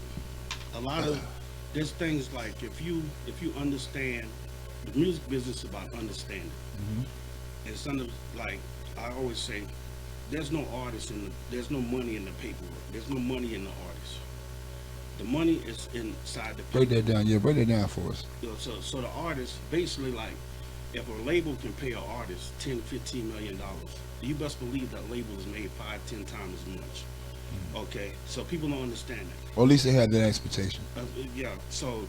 there's things like if you understand the music business is about understanding. And something like I always say, there's no artist there's no money in the paperwork. There's no money in the artist. The money is inside the paper. Break that down. Yeah, break that down for us. So the artist, basically, like, if a label can pay an artist $10-15 million, you best believe that label is made 5-10 times as much. Okay, so people don't understand that. Or at least they have that expectation. Yeah. So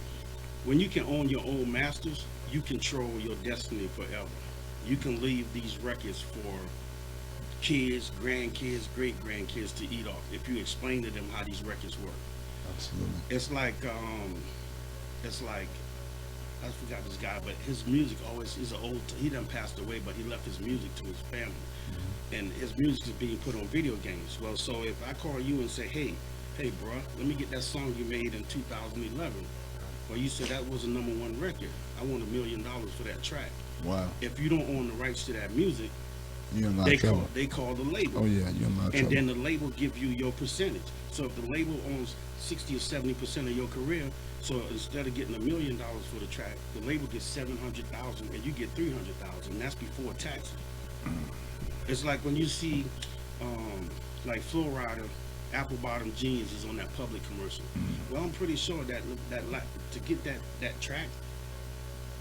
when you can own your own masters, you control your destiny forever. You can leave these records for kids, grandkids, great grandkids to eat off if you explain to them how these records work. Absolutely. It's like I forgot this guy, but his music always he done passed away, but he left his music to his family. And his music is being put on video games. Well, so if I call you and say, hey bro, let me get that song you made in 2011. Well, you said that was a #1 record. I want $1 million for that track. Wow. If you don't own the rights to that music, you're in they call the label. Oh yeah, you're in and then the label give you your percentage. So if the label owns 60 or 70% of your career, so instead of getting $1 million for the track, the label gets $700,000 and you get $300,000. And that's before taxes. It's like when you see like Flo Rida, apple bottom jeans is on that public commercial. Well, I'm pretty sure that to get that track,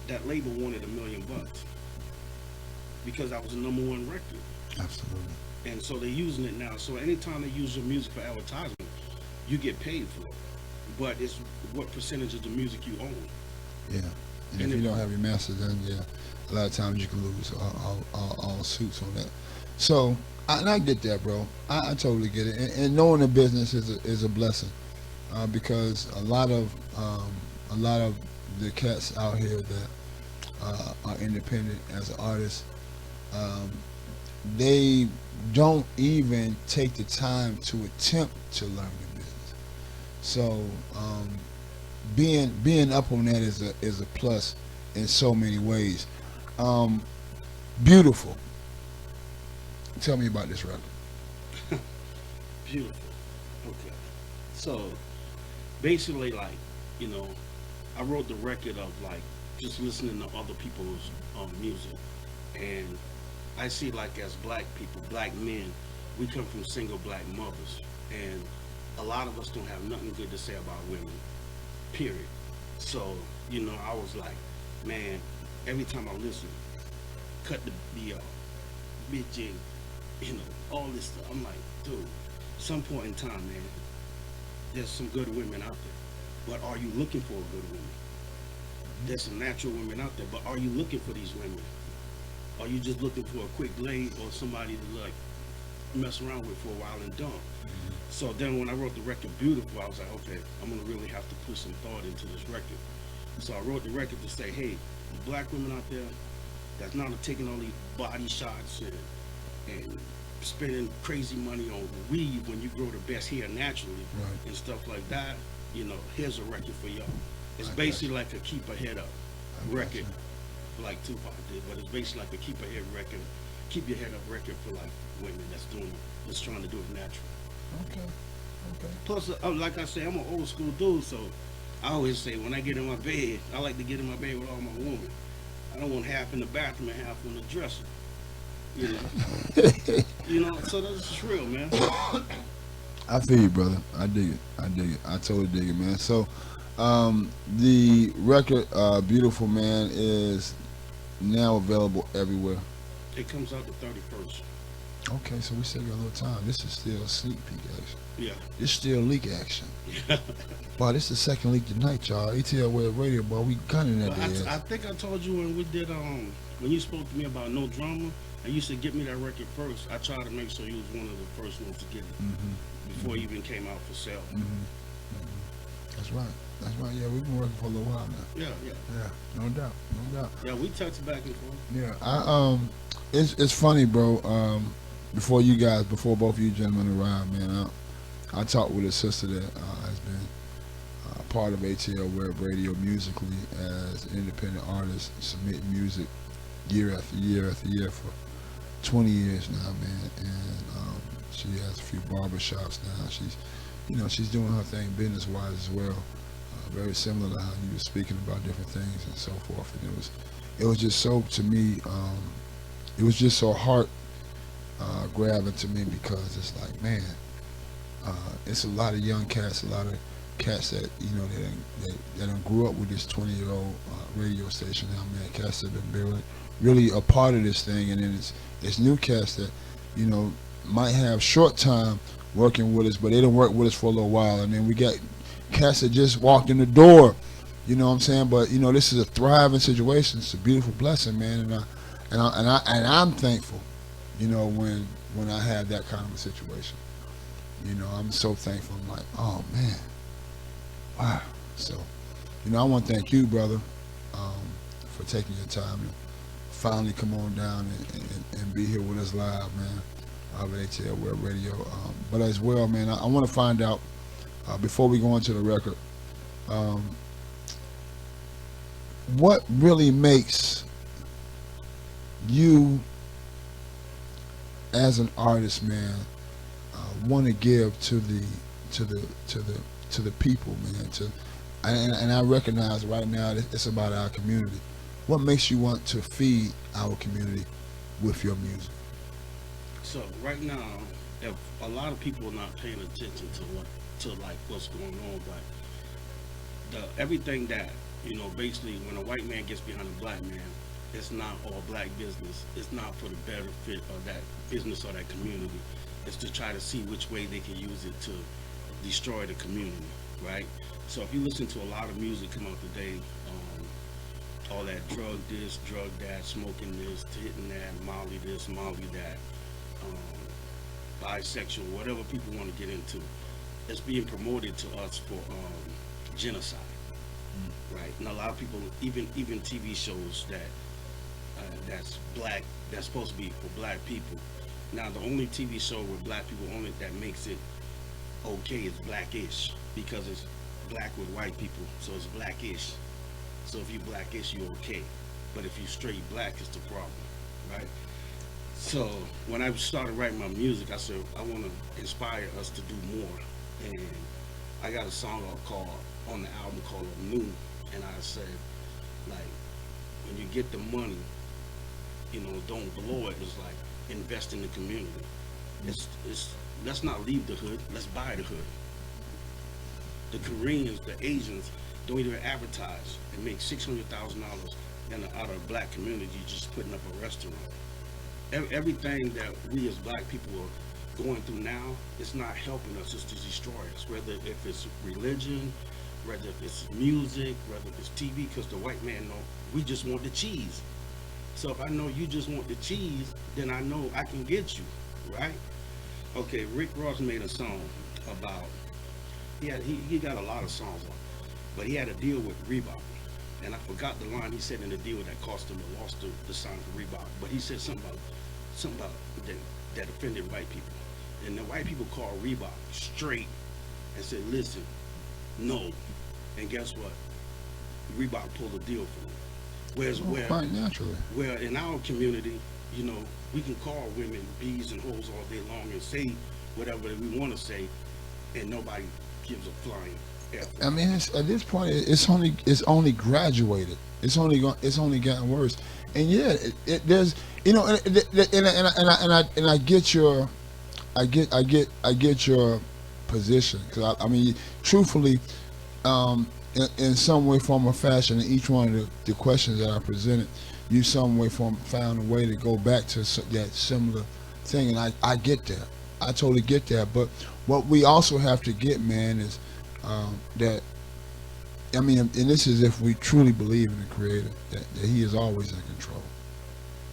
that label wanted $1 million because that was a #1 record. Absolutely. And so they're using it now. So anytime they use your music for advertisement, you get paid for it. But it's what percentage of the music you own. Yeah. And if you don't have your master, then yeah, a lot of times you can lose all suits on that. So I get that, bro. I totally get it. And knowing the business is a blessing because a lot of the cats out here that are independent as artists, they don't even take the time to attempt to learn the business. So being up on that is a plus in so many ways. Beautiful. Tell me about this record. Beautiful. Okay. So basically, like, you know, I wrote the record of like just listening to other people's music, and I see, like, as black people, black men, we come from single black mothers, and a lot of us don't have nothing good to say about women, period. So, you know, I was like, man, every time I listen, cut the bitching, you know, all this stuff. I'm like, dude, some point in time, man, there's some good women out there, but are you looking for a good woman? There's some natural women out there, but are you looking for these women? Are you just looking for a quick lay or somebody to like mess around with for a while and dump? So then when I wrote the record Beautiful, I was like, okay, I'm gonna really have to put some thought into this record. So I wrote the record to say, hey, the black women out there that's not taking all these body shots and spending crazy money on weed when you grow the best hair naturally Right. and stuff like that, you know, here's a record for y'all. It's I got basically you. like a keep a head up I got record, you. like Tupac did, but it's basically like a keep a head record, keep your head up record for like women that's trying to do it natural. Okay. Okay. Plus, like I say, I'm an old school dude, so I always say when I get in my bed, I like to get in my bed with all my women. I don't want half in the bathroom and half on the dresser. You know, So that's just real, man. I feel you, brother. I dig it. I dig it. I totally dig it, man. So, the record, "Beautiful Man," is now available everywhere. It comes out the 31st. Okay, so we still got a little time. This is still a sneak peek action. Yeah. This still leak action. Boy, this is the second leak tonight, y'all. ATL Web Radio, boy, we gunning that But day. I think I told you when we did when you spoke to me about No Drama, and you said get me that record first. I tried to make sure you was one of the first ones to get it before it even came out for sale. That's right. That's right. Yeah, we've been working for a little while now. Yeah. Yeah, no doubt, no doubt. Yeah, we text back and forth. Yeah, it's funny, bro. Before both of you gentlemen arrived, man, I talked with a sister that has been part of ATL Web Radio musically as an independent artist, submitting music year after year after year for 20 years now, man. And she has a few barbershops now. She's doing her thing business-wise as well. Very similar to how you were speaking about different things and so forth. And it was just so, to me, it was just so heart grabbing to me, because it's like, man, it's a lot of young cats, a lot of cats that that done grew up with this 20-year-old radio station now, man. Cats that have been really a part of this thing, and then it's new cats that might have short time working with us, but they don't work with us for a little while, and then we got cats that just walked in the door. You know what I'm saying? But this is a thriving situation. It's a beautiful blessing, man, and I'm thankful. When I have that kind of a situation, I'm so thankful. I'm like, oh man, wow. So, I want to thank you, brother, for taking your time to finally come on down and be here with us live, man, of ATL Web Radio. But as well, man, I want to find out before we go into the record, what really makes you as an artist, man, want to give to the people, man. And I recognize right now that it's about our community. What makes you want to feed our community with your music? So right now, if a lot of people are not paying attention to what's going on, but everything that basically when a white man gets behind a black man, it's not all black business. It's not for the benefit of that business or that community. It's to try to see which way they can use it to destroy the community, right? So if you listen to a lot of music come out today, all that drug this, drug that, smoking this, hitting that, Molly this, Molly that, bisexual, whatever people want to get into, it's being promoted to us for genocide, right? And a lot of people, even TV shows that's black, that's supposed to be for black people. Now the only TV show with black people on it that makes it okay is Blackish, because it's black with white people, so it's Blackish. So if you Blackish, you're okay, but if you straight black, it's the problem, right? So when I started writing my music, I said I want to inspire us to do more, and I got a song on the album called New, and I said, like, when you get the money, don't blow it. It's like invest in the community. It's let's not leave the hood. Let's buy the hood. The Koreans, the Asians don't even advertise and make $600,000 out of a black community just putting up a restaurant. Everything that we as black people are going through now, it's not helping us, it's to destroy us. Whether if it's religion, whether if it's music, whether if it's TV, because the white man know we just want the cheese. So if I know you just want the cheese, then I know I can get you, right? Okay, Rick Ross made a song about, he got a lot of songs on, but he had a deal with Reebok. and I forgot the line he said in the deal that cost him a loss to the sign for Reebok. But he said something about that offended white people, and the white people called Reebok straight and said, "Listen, no." And guess what? Reebok pulled a deal for him. Whereas quite naturally. where in our community, you know, we can call women bees and hoes all day long and say whatever we want to say, and nobody gives a flying F. I mean, at this point, it's only graduated. It's only gotten worse. And yeah, there's, you know, and I get your position, because I mean, truthfully, in some way, form, or fashion, in each one of the questions that I presented, you some way, form, found a way to go back to that similar thing, and I get that. I totally get that. But what we also have to get, man, is that, I mean, and this is if we truly believe in the Creator, that He is always in control.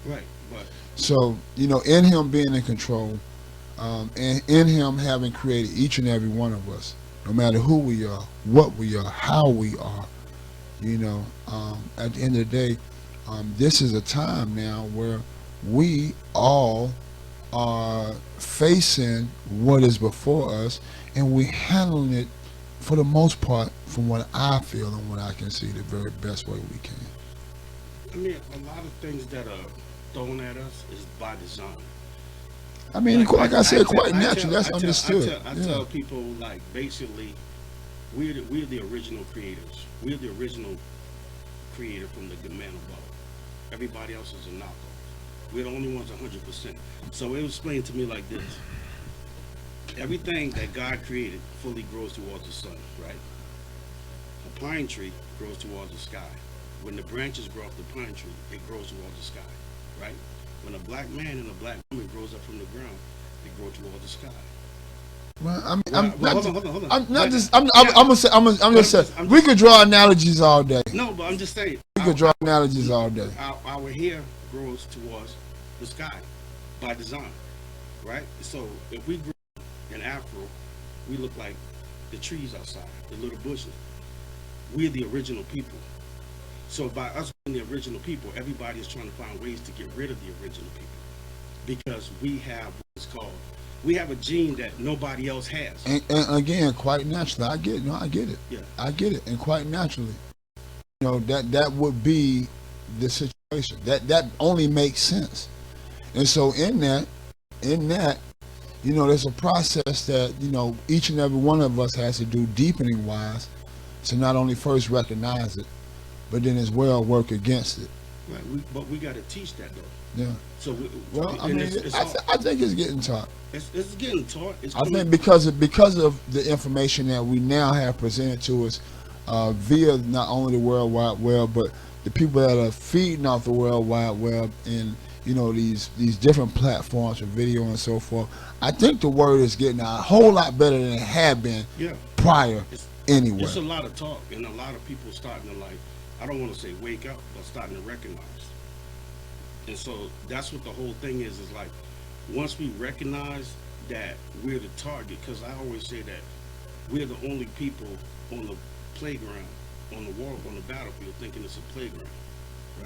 Right, but so, you know, in Him being in control, and in Him having created each and every one of us, no matter who we are, what we are, how we are, you know, at the end of the day, this is a time now where we all are facing what is before us, and we're handling it, for the most part, from what I feel and what I can see, the very best way we can. I mean, a lot of things that are thrown at us is by design. I mean, like I said, quite naturally. That's understood. I tell people, like, basically, we're the original creators. We're the original creator from the man above. Everybody else is a knockoff. We're the only ones 100%. So it was explained to me like this. Everything that God created fully grows towards the sun, right? A pine tree grows towards the sky. When the branches grow off the pine tree, it grows towards the sky, right? When a black man and a black woman grows up from the ground, they grow towards the sky. Well, I mean, hold on. I'm not just. I'm just saying. We could draw analogies all day. No, but I'm just saying. We could draw analogies all day. Our hair grows towards the sky by design, right? So if we grow an afro, we look like the trees outside, the little bushes. We're the original people. So by us being the original people, everybody is trying to find ways to get rid of the original people, because we have what's called, we have a gene that nobody else has. And again, quite naturally, I get it. No, I get it. Yeah. I get it. And quite naturally, you know, that would be the situation. That only makes sense. And so in that, you know, there's a process that, you know, each and every one of us has to do, deepening wise, to not only first recognize it, but then as well work against it. Right. But we got to teach that though. Yeah. So well, I mean, I think it's getting taught. It's getting taught. I think because of the information that we now have presented to us via not only the World Wide Web, but the people that are feeding off the World Wide Web and, you know, these different platforms for video and so forth. I think the word is getting a whole lot better than it had been prior anyway. It's a lot of talk, and a lot of people starting to, like, I don't want to say wake up, but starting to recognize. And so that's what the whole thing is like, once we recognize that we're the target, because I always say that we're the only people on the playground, on the war, on the battlefield, thinking it's a playground,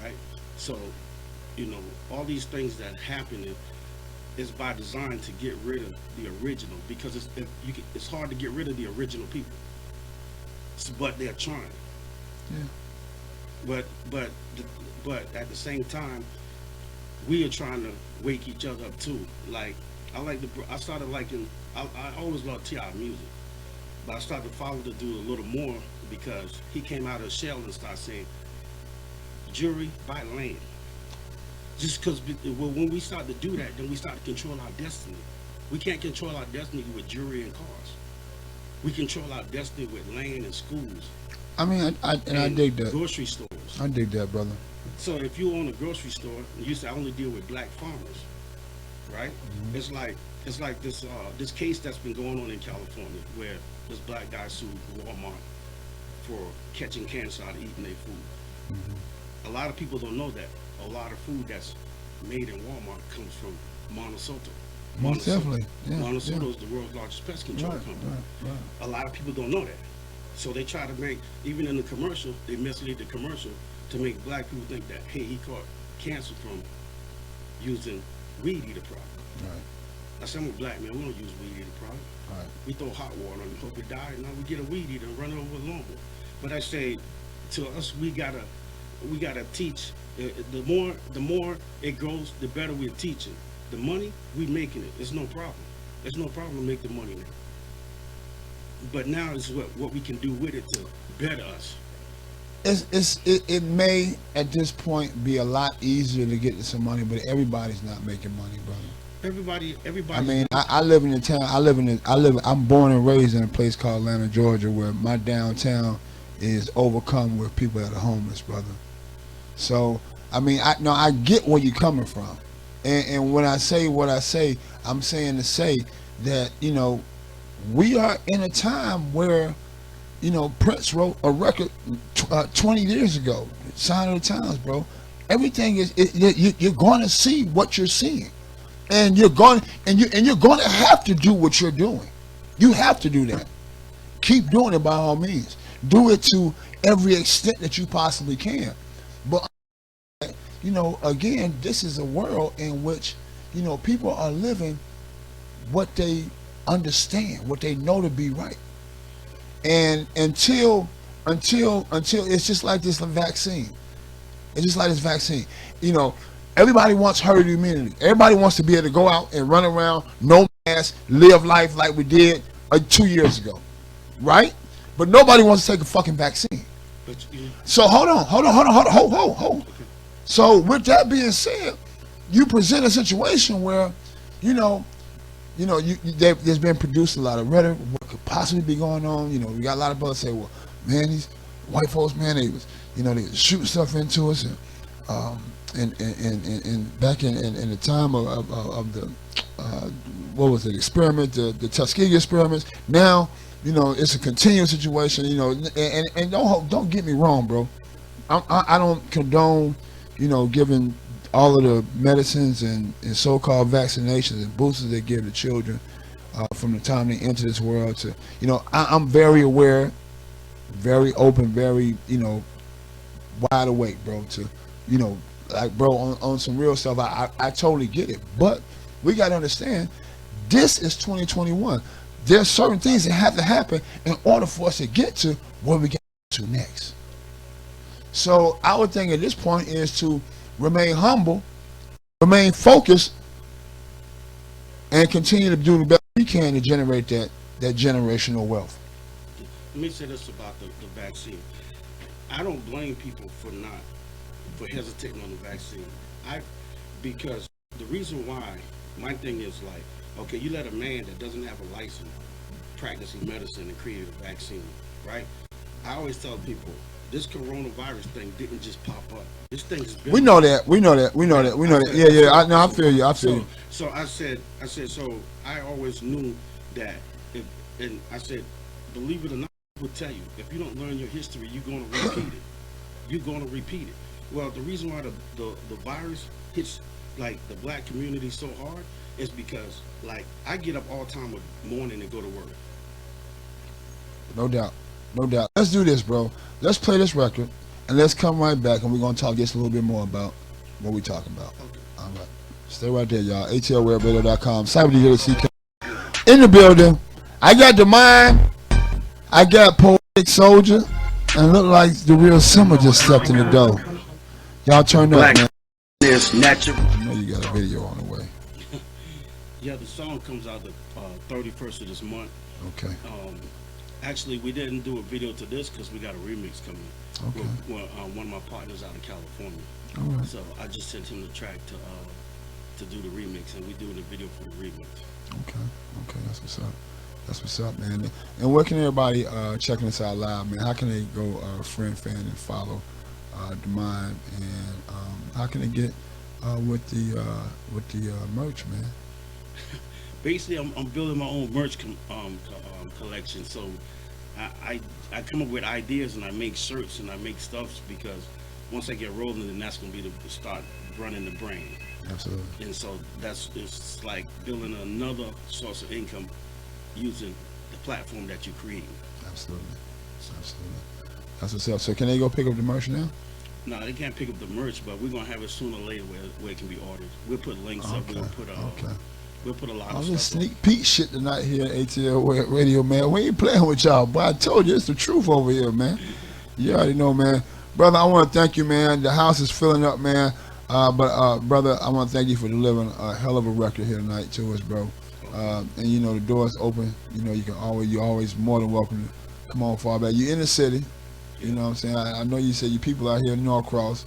right? So, you know, all these things that happen is by design to get rid of the original, because it's hard to get rid of the original people, but they're trying. Yeah. But at the same time, we are trying to wake each other up too. Like, I started liking, I always loved T.I. music, but I started to follow the dude a little more because he came out of the shell and started saying, jury by land. Just because when we start to do that, then we start to control our destiny. We can't control our destiny with jury and cars. We control our destiny with land and schools. I mean, I dig that. Grocery stores. I dig that, brother. So if you own a grocery store and you say I only deal with black farmers, right? Mm-hmm. It's like this case that's been going on in California where this black guy sued Walmart for catching cancer out of eating their food. Mm-hmm. A lot of people don't know that. A lot of food that's made in Walmart comes from Monsanto. Most definitely. Yeah, Monsanto is the world's largest pest control company. Right. A lot of people don't know that. So they try to make, even in the commercial, they mislead the commercial to make black people think that, hey, he caught cancer from using weed eater product. Right. I said, I'm a black man, we don't use weed eater product. Right. We throw hot water on him, hope he die, and now we get a weed eater and run over with lawnmower. But I say, to us, we gotta teach. The more it grows, the better we're teaching. The money, we making it. It's no problem. It's no problem to make the money now. But now is what we can do with it to better us. It may at this point be a lot easier to get to some money, but everybody's not making money, brother. Everybody. I mean, I live in the town. I'm born and raised in a place called Atlanta, Georgia, where my downtown is overcome with people that are homeless, brother. So, I mean, I get where you're coming from, and when I say what I say, I'm saying to say that, you know, we are in a time where, you know, Prince wrote a record 20 years ago, Sign of the Times, bro. Everything is you're going to see what you're seeing, and you're going to have to do what you're doing. You have to do that. Keep doing it by all means. Do it to every extent that you possibly can. But, you know, again, this is a world in which, you know, people are living what they understand, what they know to be right. And until it's just like this vaccine. It's just like this vaccine. You know, everybody wants herd immunity. Everybody wants to be able to go out and run around, no mask, live life like we did 2 years ago, right? But nobody wants to take a fucking vaccine. So hold on. So with that being said, you present a situation where, there's been produced a lot of rhetoric, what could possibly be going on. You know, we got a lot of brothers say, well, man, these white folks, man, they shoot stuff into us, and back in the time of the what was it, experiment, the Tuskegee experiments. Now, you know, it's a continuous situation. You know, and don't get me wrong, bro. I don't condone, you know, giving all of the medicines and so-called vaccinations and boosters they give to children from the time they enter this world to, you know, I'm very aware, very open, very, you know, wide awake, bro, to, you know, like, bro, on some real stuff. I totally get it. But we got to understand, this is 2021. There's certain things that have to happen in order for us to get to where we get to next. So our thing at this point is to remain humble, remain focused, and continue to do the best we can to generate that generational wealth. Let me say this about the vaccine. I don't blame people for hesitating on the vaccine. Because the reason why, my thing is like, okay, you let a man that doesn't have a license practicing medicine and create a vaccine, right? I always tell people, this coronavirus thing didn't just pop up. This thing's been. We know that. Yeah. I feel you. So I said, so I always knew that and I said, believe it or not, I will tell you, if you don't learn your history, you're going to repeat it. Well, the reason why the virus hits like the black community so hard is because, like, I get up all the time with morning and go to work. No doubt. Let's do this, bro. Let's play this record, and let's come right back, and we're going to talk just a little bit more about what we're talking about. Okay. All right. Stay right there, y'all. atlwebradio.com. Cyber DJ CK. In the building. I got the mind. I got Poetiik Soulja. And look like the Real Simba just stepped in the door. Y'all turn up, man. It's natural. I know you got a video on the way. Yeah, the song comes out the 31st of this month. Okay. Actually, we didn't do a video to this because we got a remix coming. Okay. With one of my partners out in California. All right. So I just sent him the track to do the remix, and we're doing the video for the remix. Okay, that's what's up, man. And where can everybody checking us out live, man? How can they go friend, fan, and follow the mind, and how can they get with the merch, man? Basically, I'm building my own merch collection. So I come up with ideas, and I make shirts and I make stuffs, because once I get rolling, then that's gonna be to start running the brand. Absolutely. And so it's like building another source of income using the platform that you create. Absolutely. Absolutely. That's what's up. So can they go pick up the merch now? No, they can't pick up the merch, but we're gonna have it sooner or later where it can be ordered. We'll put links up. We're gonna put we'll put a lot All of this stuff up. sneak peek shit tonight here at ATL Radio, man. We ain't playing with y'all, boy. I told you it's the truth over here, man. You already know, man. Brother, I want to thank you, man. The house is filling up, man. But brother, I want to thank you for delivering a hell of a record here tonight to us, bro. And you know the door's open. You know you're always more than welcome to come on far back. You're in the city. You know what I'm saying? I know you said you people out here in Norcross,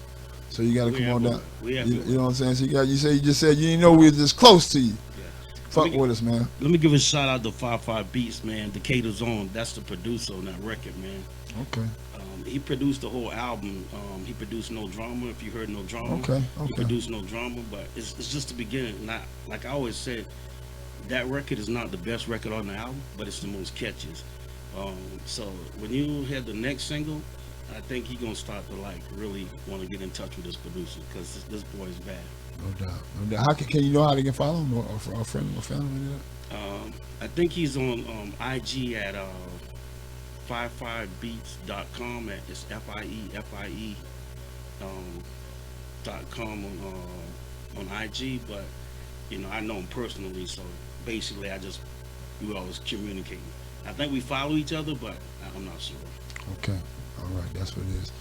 so you got to come on down. You know what I'm saying? So you just said you didn't know we were this close to you. Fuck with us, man. Let me give a shout out to 55 Beats, man. Decatur's on. That's the producer on that record, man. Okay. He produced the whole album. He produced No Drama. If you heard No Drama, Okay. He produced No Drama, but it's just the beginning. Not like I always said, that record is not the best record on the album, but it's the most catchiest. So when you hear the next single, I think he's gonna start to like really want to get in touch with this producer because this boy is bad. No doubt. How can you know how they can follow him or a friend or family? I think he's on IG at 55beats.com. It's FIE .com on IG, but you know I know him personally, so basically we always communicate. I think we follow each other, but I'm not sure. Okay. All right. That's what it is.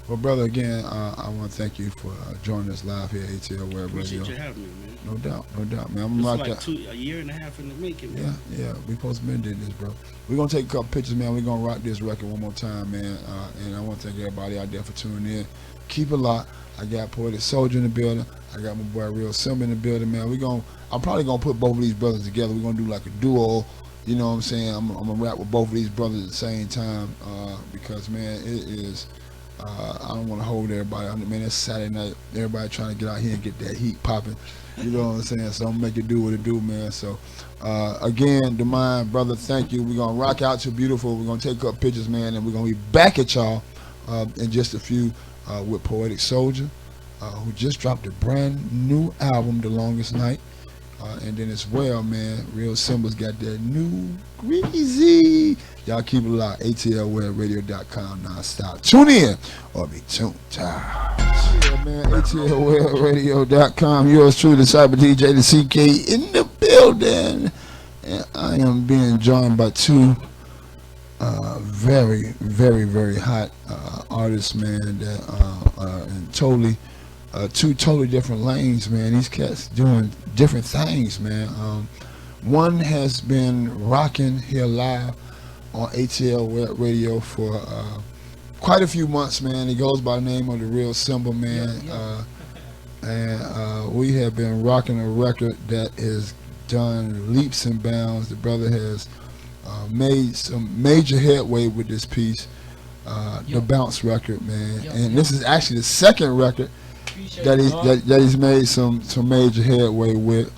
Well, brother, again, I want to thank you for joining us live here at ATL Web Radio. Appreciate you having me, man. No doubt, man. I'm like a year and a half in the making, man. Yeah. We supposed to been doing this, bro. We're going to take a couple pictures, man. We're going to rock this record one more time, man. And I want to thank everybody out there for tuning in. Keep it locked. I got Poetiik Soulja in the building. I got my boy Real Simba in the building, man. I'm probably going to put both of these brothers together. We're going to do like a duo. You know what I'm saying? I'm going to rap with both of these brothers at the same time because, man, it is... I don't want to hold everybody. Man, it's Saturday night. Everybody trying to get out here and get that heat popping. You know what I'm saying? So I'm gonna make it do what it do, man. So again, Demine, brother, thank you. We're gonna rock out to Beautiful. We're gonna take a couple pictures, man, and we're gonna be back at y'all in just a few with Poetiik Soulja, who just dropped a brand new album, The Longest Night. And then as well, man, Real Simba's got that new Greasy. Y'all keep it locked. atlwebradio.com non-stop. Tune in or be tuned out. Yeah, man. atlwebradio.com. Yours truly, the Cyber DJ, the CK in the building. And I am being joined by two very, very, very hot artists, man, that are in two totally different lanes, man. These cats doing different things, man. One has been rocking here live on ATL Web Radio for quite a few months, man. He goes by the name of the Real Simba, man. And we have been rocking a record that has done leaps and bounds. The brother has made some major headway with this piece, the Bounce record, man. And this is actually the second record that he's made some major headway with.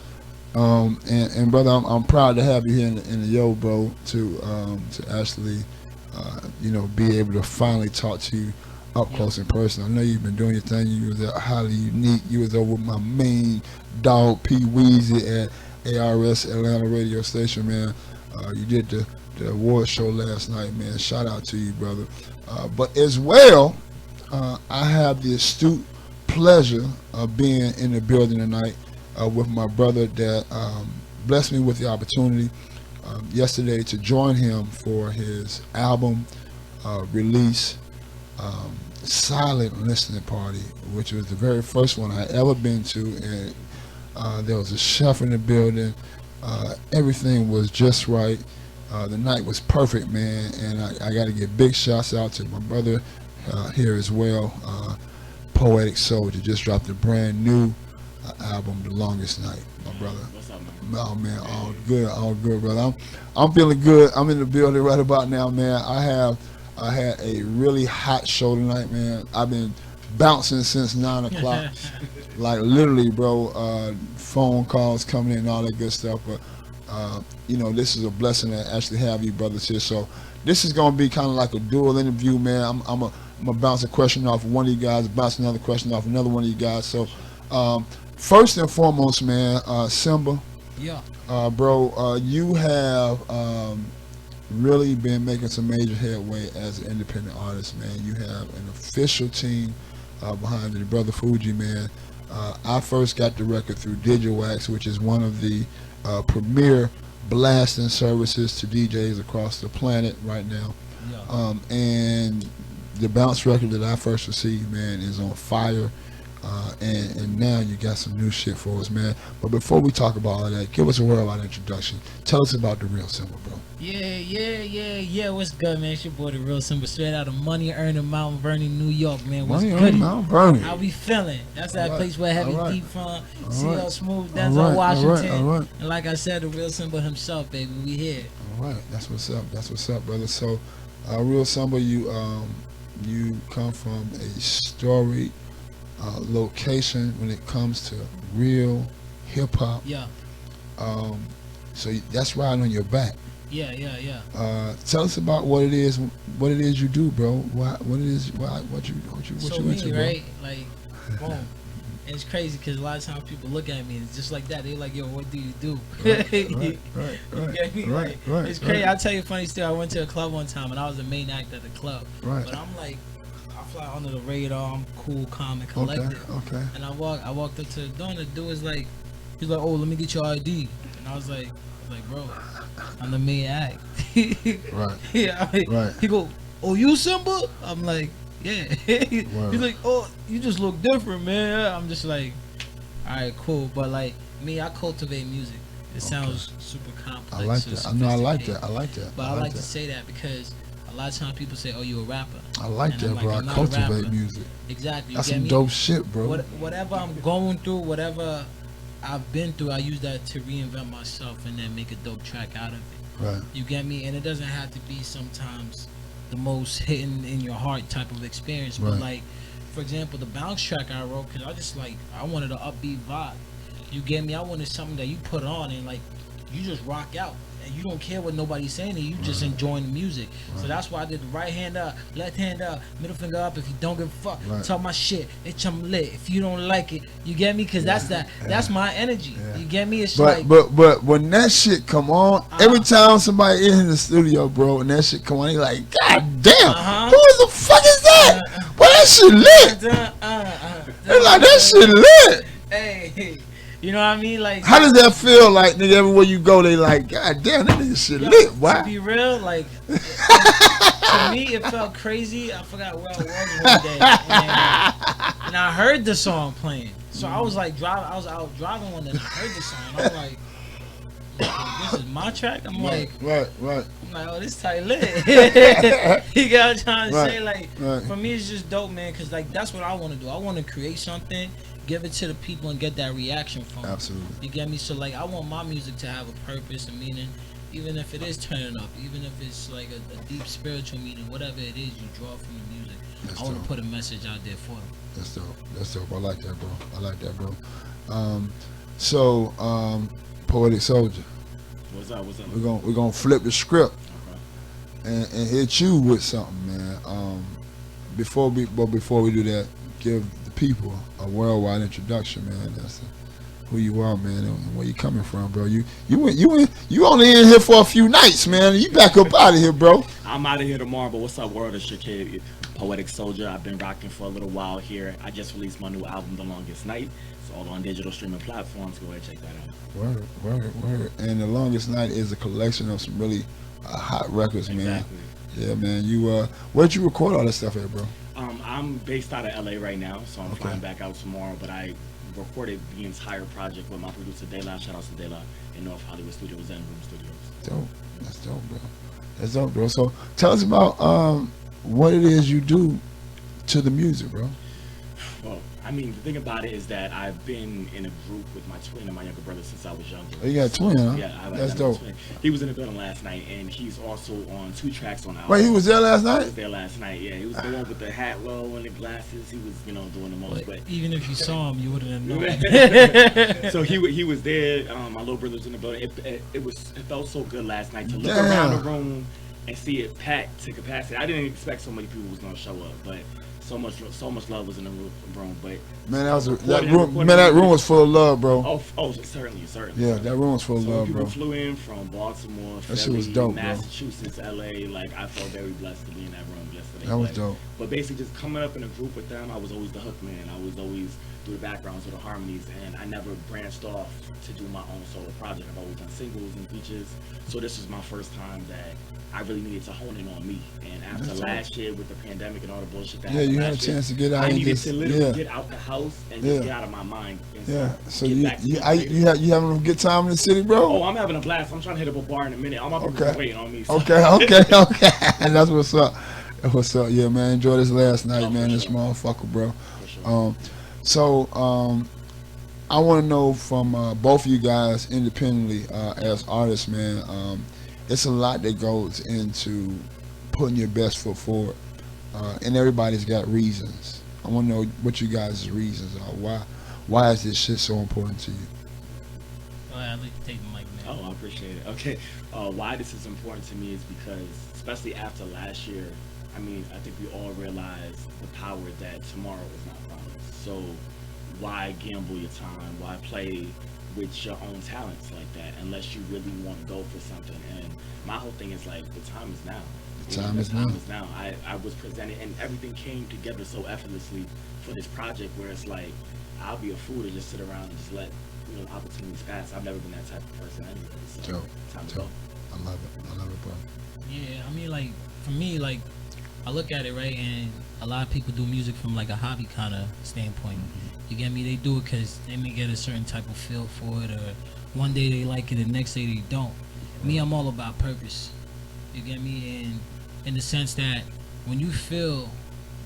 And brother, I'm proud to have you here in the Yo, bro, to actually be able to finally talk to you up close and personal. I know you've been doing your thing. You was highly unique. You was over with my main dog P Weezy at ARS Atlanta radio station, man. You did the award show last night, man. Shout out to you, brother. But as well, I have the astute pleasure of being in the building tonight with my brother that blessed me with the opportunity yesterday to join him for his album release silent listening party, which was the very first one I ever been to, and there was a chef in the building. Everything was just right. The night was perfect, man, and I got to give big shouts out to my brother here as well. Poetiik Soulja just dropped a brand new album, The Longest Night, my brother. What's up, man? Oh man, all good, brother. I'm feeling good. I'm in the building right about now, man. I had a really hot show tonight, man. I've been bouncing since 9 o'clock. Like literally, bro. Phone calls coming in, all that good stuff. But this is a blessing to actually have you brothers here. So this is gonna be kind of like a dual interview, man. I'm gonna bounce a question off one of you guys, bounce another question off another one of you guys. So first and foremost, man, Simba. Yeah. Bro, you have really been making some major headway as an independent artist, man. You have an official team behind you, Brother Fuji, man. I first got the record through DigiWax, which is one of the premier blasting services to DJs across the planet right now. Yeah. And the bounce record that I first received, man, is on fire. And now you got some new shit for us, man. But before we talk about all that, give us a worldwide introduction. Tell us about the Real Simba, bro. Yeah. What's good, man? It's your boy, the Real Simba, straight out of money earning Mount Vernon, New York, man. What's Money good? on Mount Vernon. How we feeling? That's that place where Heavy All right. Deep from, All CL right. Smooth, All Denzel right. Washington. All right. And like I said, the Real Simba himself, baby. We here. All right. That's what's up. That's what's up, brother. So, Real Simba, you come from a storied location when it comes to real hip hop. Yeah. So that's riding on your back. Yeah. Tell us about what it is you do, bro. What you So into, me, bro? right? Like, boom. And it's crazy because a lot of times people look at me and it's just like that. They're like, yo, what do you do? Right. You get me? Right. It's crazy. I'll tell you a funny story. I went to a club one time and I was the main act at the club. Right. But I'm like, I fly under the radar. I'm cool, calm, and collected. Okay. And I walked up to the door and the dude was like, he's like, oh, let me get your ID. And I was like, bro, I'm the main act. Right. Yeah. Right. He go, oh, you Simba? I'm like, yeah. He's Word. like, oh, you just look different, man. I'm just like, all right, cool. But like me, I cultivate music. It sounds super complex. I like or that. I know. I like sophisticated. that. I like that. But I like to say that because a lot of times people say, oh, you a rapper. I like And that, I'm like, bro. I'm I not a cultivate rapper. music. Exactly. You That's get some me? dope shit, bro. Whatever I'm going through, whatever I've been through, I use that to reinvent myself and then make a dope track out of it. Right. You get me? And it doesn't have to be sometimes the most hitting in your heart type of experience. But Right. like, for example, the bounce track I wrote, because I wanted an upbeat vibe. You get me? I wanted something that you put on and like, you just rock out. And you don't care what nobody's saying to you, just enjoying the music. So that's why I did the right hand up, left hand up, middle finger up. If you don't give a fuck, Right. talk my shit. It's I'm lit. If you don't like it, you get me? Because that's my energy. Yeah. You get me? It's But like, but when that shit come on, every time somebody in the studio, bro, and that shit come on, they like, God damn, Uh-huh. who the fuck is that? Boy, that shit lit. They like that shit lit. Hey, you know what I mean? Like, How does that feel? Like, nigga, everywhere you go, they like, God damn, that nigga shit yo, lit. to Why? be real, like, to me, it felt crazy. I forgot where I was one day, and I heard the song playing. So I was like driving. I was out driving one day, and I heard the song. And I'm like, this is my track. I'm like, Right. oh, this tight lit. You got what I'm trying to Right, say? Like, right. for me, it's just dope, man. Cause like that's what I want to do. I want to create something, give it to the people, and get that reaction from them. Absolutely. You get me? So like, I want my music to have a purpose and meaning, even if it is turning up, even if it's like a deep spiritual meaning, whatever it is you draw from the music. That's I want to dope. put a message out there for them. That's dope. I like that, bro. So, Poetiik Soulja, What's up? we're gonna flip the script Okay. and hit you with something, man. Before we do that, give the people a worldwide introduction, man. That's who you are, man, and where you coming from, bro. You only in here for a few nights, man. You back up out of here, bro. I'm out of here tomorrow, but what's up, world? It's your kid, Poetiik Soulja. I've been rocking for a little while here. I just released my new album, The Longest Night. It's all on digital streaming platforms. Go ahead and check that out. Word. And The Longest Night is a collection of some really hot records, man. Exactly. Yeah, man. You where'd you record all this stuff at, bro? I'm based out of LA right now, so I'm Okay. flying back out tomorrow, but I recorded the entire project with my producer, Dayla. Shout out to Dayla in North Hollywood Studios and Room Studios. Dope. That's dope, bro. That's dope, bro. So tell us about what it is you do to the music, bro. Well, I mean, the thing about it is that I've been in a group with my twin and my younger brother since I was younger. Oh, you got a twin, huh? Yeah, That's I dope. Twin. He was in the building last night, and he's also on 2 tracks on the album. Wait, he was there last He night? was there last night. Yeah, he was the one with the hat low and the glasses. He was, doing the most. But Even if you saw him, you wouldn't have known. so he was there. My little brother was in the building. It felt so good last night to look Damn. around the room and see it packed to capacity. I didn't expect so many people was gonna show up, but So much love was in the room, but Man, that room was full of love, bro. Certainly. Yeah, that room was full of So love, people bro. flew in from Baltimore, That shit Philly, was dope, bro. Massachusetts, LA. Like, I felt very blessed to be in that room yesterday. That was But- dope. But basically, just coming up in a group with them, I was always the hook man. I was always do the backgrounds or the harmonies, and I never branched off to do my own solo project. I've always done singles and features. So this was my first time that I really needed to hone in on me. And after That's last year with the pandemic and all the bullshit that Yeah, happened you had a last year, chance to get out I and needed just to literally yeah. get out the house and Yeah. just get out of my mind. And Yeah, so get you back to you, being I, creative. you having a good time in the city, bro? Oh, I'm having a blast. I'm trying to hit up a bar in a minute. All my people Okay. waiting on me. So. Okay, and that's what's up. That's what's up. Yeah, man. Enjoy this last night, Oh, man. for This sure. motherfucker, bro. For sure. So I want to know from both of you guys independently as artists, man. It's a lot that goes into putting your best foot forward, and everybody's got reasons. I want to know what you guys' reasons are. Why is this shit so important to you? I'd like to take the mic, man. Oh, I appreciate it. Okay. Why this is important to me is because, especially after last year, I mean, I think we all realize the power that tomorrow is not promised. So why gamble your time? Why play with your own talents like that unless you really want to go for something? And my whole thing is like, the time is now. The time is now. I was presented, and everything came together so effortlessly for this project where it's like, I'll be a fool to just sit around and just let opportunities pass. I've never been that type of person anyway. So Dope. time to Dope. go. I love it, bro. Yeah, I mean, like, for me, like, I look at it, right, and a lot of people do music from, like, a hobby kind of standpoint. You get me? They do it because they may get a certain type of feel for it, or one day they like it, and the next day they don't. Me, I'm all about purpose. You get me? And in the sense that when you feel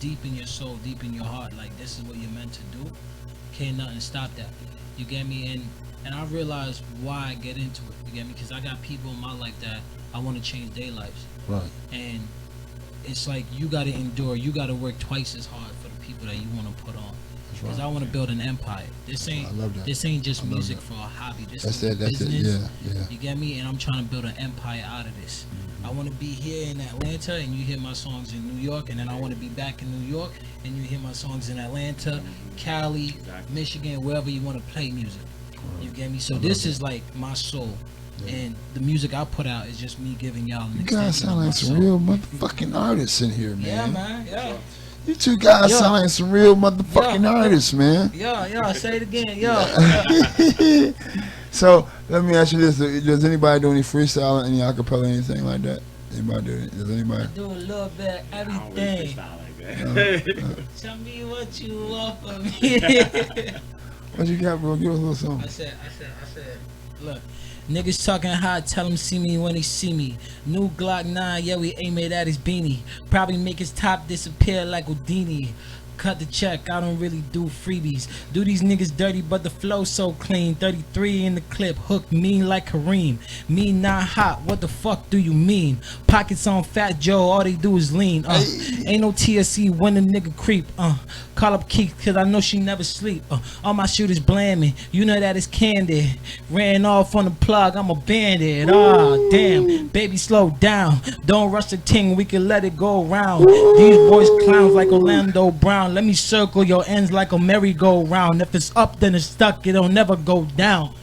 deep in your soul, deep in your heart, like, this is what you're meant to do, can't nothing stop that. You get me? And I realize why I get into it. You get me? Because I got people in my life that I want to change their lives. Right. And it's like you got to endure. You got to work twice as hard for the people that you want to put on. Because I want to build an empire. This ain't I love that. this ain't just I love music that. for a hobby. This That's is it. That's it. business. Yeah. You get me? And I'm trying to build an empire out of this. I want to be here in Atlanta and you hear my songs in New York, and then I want to be back in New York and you hear my songs in Atlanta, Cali, Exactly. Michigan, wherever you want to play music. You get me? So this is like my soul. And the music I put out is just me giving y'all an You guys extension sound of like my some soul. real motherfucking artists in here, man. Yeah, man. Yeah. You two guys Yeah. sound like some real motherfucking Yeah. artists, man. Yeah. Say it again. Yeah. So let me ask you this: does anybody do any freestyle, any acapella, anything like that? Anybody do it? Does anybody? Do a little bit of I don't really everything. freestyle like that. Tell me what you want from me. What you got, bro? Give us a little something. I said, look, niggas talking hot, tell him see me when he see me. New Glock 9, yeah, we aim it at his beanie. Probably make his top disappear like Houdini. Cut the check, I don't really do freebies. Do these niggas dirty, but the flow so clean. 33 in the clip, hook mean like Kareem. Me not hot, what the fuck do you mean? Pockets on Fat Joe, all they do is lean. Ain't no TSC when a nigga creep. Call up Keith, cause I know she never sleep. All my shooters blaming, you know that it's candid. Ran off on the plug, I'm a bandit. Damn, baby, slow down. Don't rush the ting, we can let it go around. These boys clowns like Orlando Brown. Let me circle your ends like a merry-go-round. If it's up, then it's stuck, it'll never go down.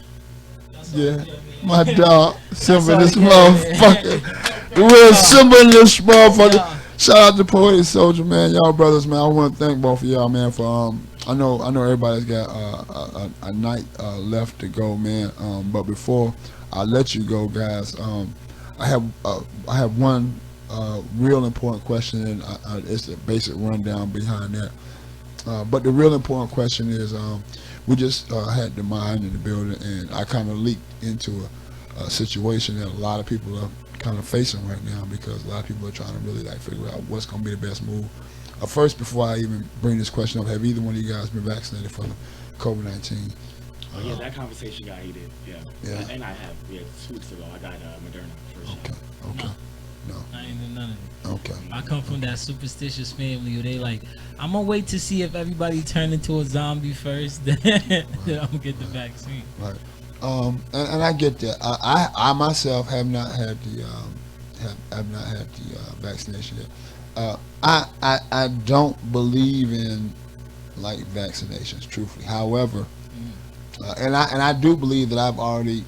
Yeah, my dog, Simba, all this you get. motherfucker. The real Simba in this motherfucker. Yeah. Shout out to Poetiik Soulja, man. Y'all brothers, man. I want to thank both of y'all, man, for I know everybody's got a night left to go, man. But before I let you go, guys, I have one real important question, and it's a basic rundown behind that. But the real important question is, we just had the mind in the building, and I kind of leaked into a situation that a lot of people are kind of facing right now, because a lot of people are trying to really like figure out what's going to be the best move. First, before I even bring this question up, have either one of you guys been vaccinated for COVID-19? Oh yeah, that conversation got heated. Yeah. And I have. 2 weeks ago, I got Moderna first shot. Okay. No. I ain't do none of it. Okay. I come from that superstitious family where they like, I'm gonna wait to see if everybody turn into a zombie first, then I'm gonna get the vaccine. Right. And I get that. I myself have not had the vaccination yet. I don't believe in like vaccinations, truthfully. However, and I do believe that I've already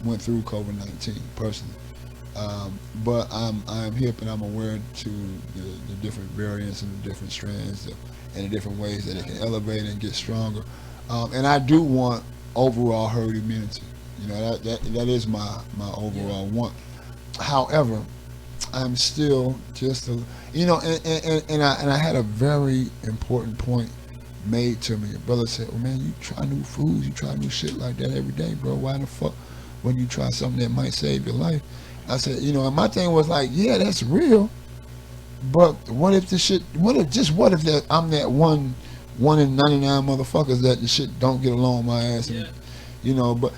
went through COVID-19 personally. But I'm hip and I'm aware to the different variants and the different strands and the different ways that it can elevate and get stronger. And I do want overall herd immunity. You know, that is my overall want. However, I'm still just and I had a very important point made to me. A brother said, "Well, man, you try new foods, you try new shit like that every day, bro. Why the fuck when you try something that might save your life?" I said, and my thing was like, yeah, that's real, but what if the shit? What if that I'm that one in 99 motherfuckers that the shit don't get along my ass? And, but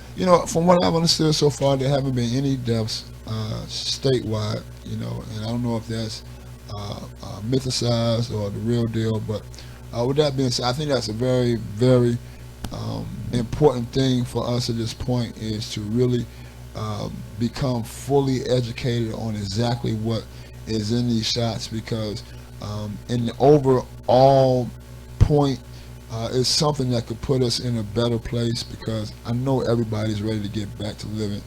from what I've understood so far, there haven't been any deaths statewide. And I don't know if that's mythicized or the real deal, but with that being said, I think that's a very, very important thing for us at this point is to really become fully educated on exactly what is in these shots, because in the overall point is something that could put us in a better place, because I know everybody's ready to get back to living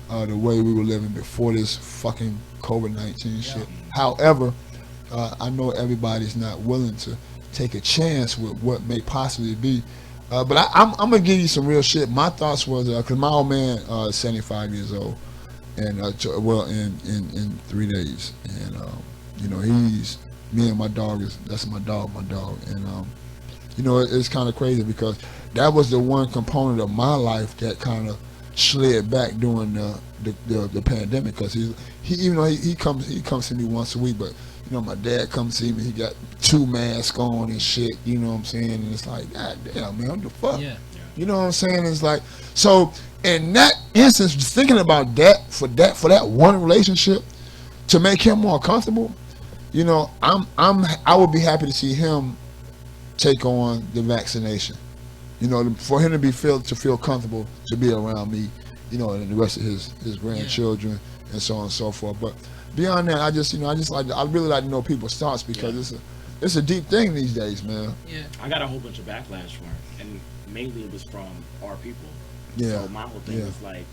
the way we were living before this fucking COVID-19 shit. However, I know everybody's not willing to take a chance with what may possibly be. But I'm gonna give you some real shit. My thoughts was because my old man is 75 years old, and in 3 days, and he's me and my dog that's my dog, and it's kind of crazy because that was the one component of my life that kind of slid back during the pandemic, because he comes to me once a week, but my dad comes see me, he got 2 masks on and shit, you know what I'm saying? And it's like, God damn, man, what the fuck? Yeah. You know what I'm saying? It's like, so in that instance, thinking about that for that one relationship to make him more comfortable, I would be happy to see him take on the vaccination. For him to feel comfortable to be around me, and the rest of his grandchildren and so on and so forth. But beyond that, I really like to know people's thoughts, because it's a deep thing these days, man. Yeah. I got a whole bunch of backlash for it, and mainly it was from our people. Yeah. So my whole thing was like,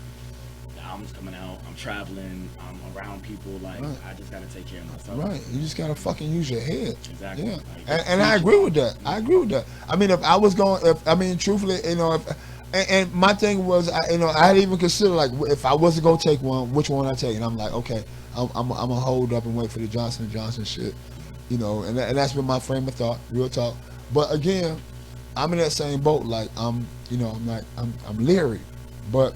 I'm just coming out, I'm traveling, I'm around people, like, I just gotta take care of myself. Right. You just gotta fucking use your head. Exactly. Yeah. And I agree with that. I mean, if I was truthfully, and my thing was, I had even considered, like, if I wasn't gonna take one, which one I take? And I'm like, okay, I'm gonna hold up and wait for the Johnson & Johnson shit, and that's been my frame of thought, real talk. But again, I'm in that same boat. Like, I'm leery, but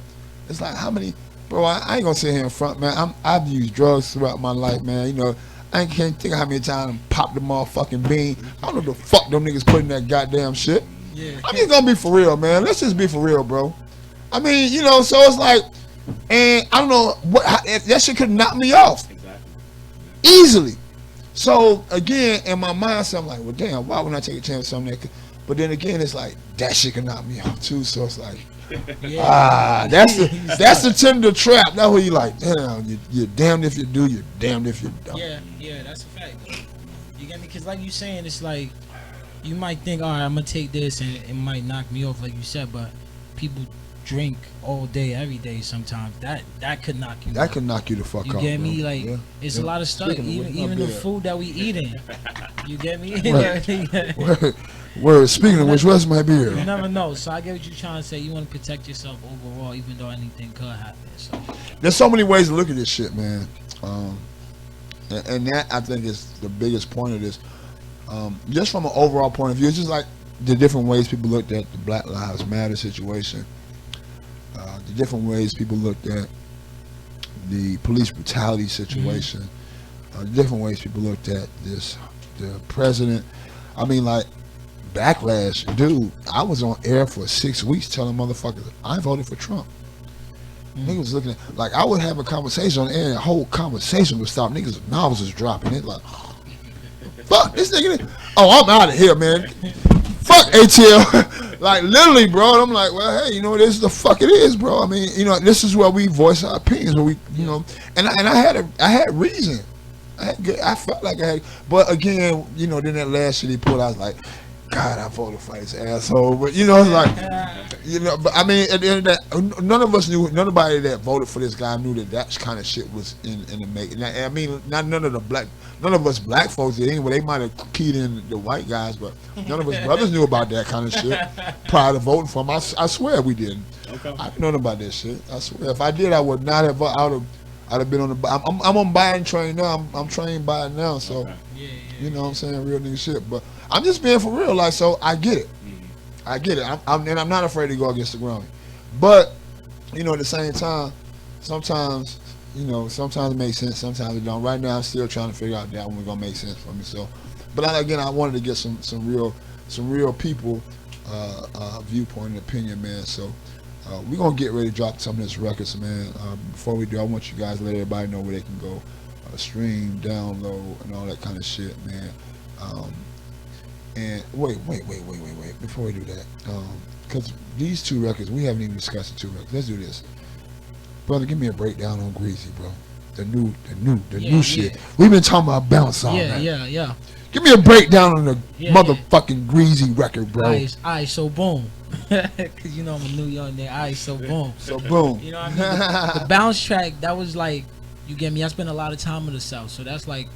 it's like, how many, bro? I ain't gonna sit here in front, man. I've used drugs throughout my life, man. I can't think of how many times I popped the motherfucking bean. I don't know the fuck them niggas put in that goddamn shit. Yeah. I'm just gonna be for real, man. Let's just be for real, bro. I mean, so it's like, and I don't know if that shit could knock me off. Exactly. Easily. So again, in my mindset, I'm like, well, damn, why wouldn't I take a chance with something that could? But then again, it's like that shit can knock me off too. So it's like, that's the Tinder trap. That's where you like, damn, you're damned if you do, you're damned if you don't. Yeah, that's a fact. You get me? Because like you saying, it's like, you might think, all right, I'm gonna take this and it might knock me off, like you said, but people drink all day, every day. Sometimes that could knock you. That could knock you the fuck off. You get me? Like, it's a lot of stuff. Even the food that we eating. You get me? Word. Speaking of which, where's my beer? You never know. So I get what you're trying to say. You want to protect yourself overall, even though anything could happen. So there's so many ways to look at this shit, man. And that, I think, is the biggest point of this. Just from an overall point of view, it's just like the different ways people looked at the Black Lives Matter situation, the different ways people looked at the police brutality situation, the different ways people looked at the president. I mean, like, backlash. Dude, I was on air for 6 weeks telling motherfuckers I voted for Trump. Niggas was looking at, like, I would have a conversation on air and the whole conversation would stop. Niggas' mouths was dropping. It like, fuck this nigga. Oh, I'm out of here, man. Fuck ATL. Like, literally, bro. And I'm like, well, hey, this is the fuck it is, bro. I mean, this is where we voice our opinions, where we, and I had reason. I felt like I had, but again, you know, then that last shit he pulled, I was like, God, I voted for this asshole. But you know, it's like, you know, but I mean, at the end of that, none of us knew, nobody that voted for this guy knew that kind of shit was in the making. I mean, none of us black folks did anyway. They might have keyed in the white guys, but none of us brothers knew about that kind of shit prior to voting for him. I swear we didn't. Okay. I didn't know about that shit. I swear, if I did, I would not have. I'd have been on the. I'm on buying train now. I'm trained by it now. So, you know what I'm saying, real nigga shit. But I'm just being for real. Like, so I get it. I get it. And I'm not afraid to go against the Grammy. But you know, at the same time, sometimes it makes sense. Sometimes it don't. Right now, I'm still trying to figure out that one gonna make sense for me. So, but I wanted to get some real people viewpoint and opinion, man. So. We're going to get ready to drop some of this records, man. Before we do, I want you guys to let everybody know where they can go stream, download, and all that kind of shit, man. And wait. Before we do that, because these two records, we haven't even discussed the two records. Let's do this. Brother, give me a breakdown on Greasy, bro. The new shit. We've been talking about bounce on that. Yeah. Give me a breakdown on the motherfucking Greasy record, bro. Aight, so boom. Cause you know I'm a New York nigga. Aight, so boom. So boom. You know what I mean? The bounce track, that was like, you get me? I spent a lot of time in the South, so that's like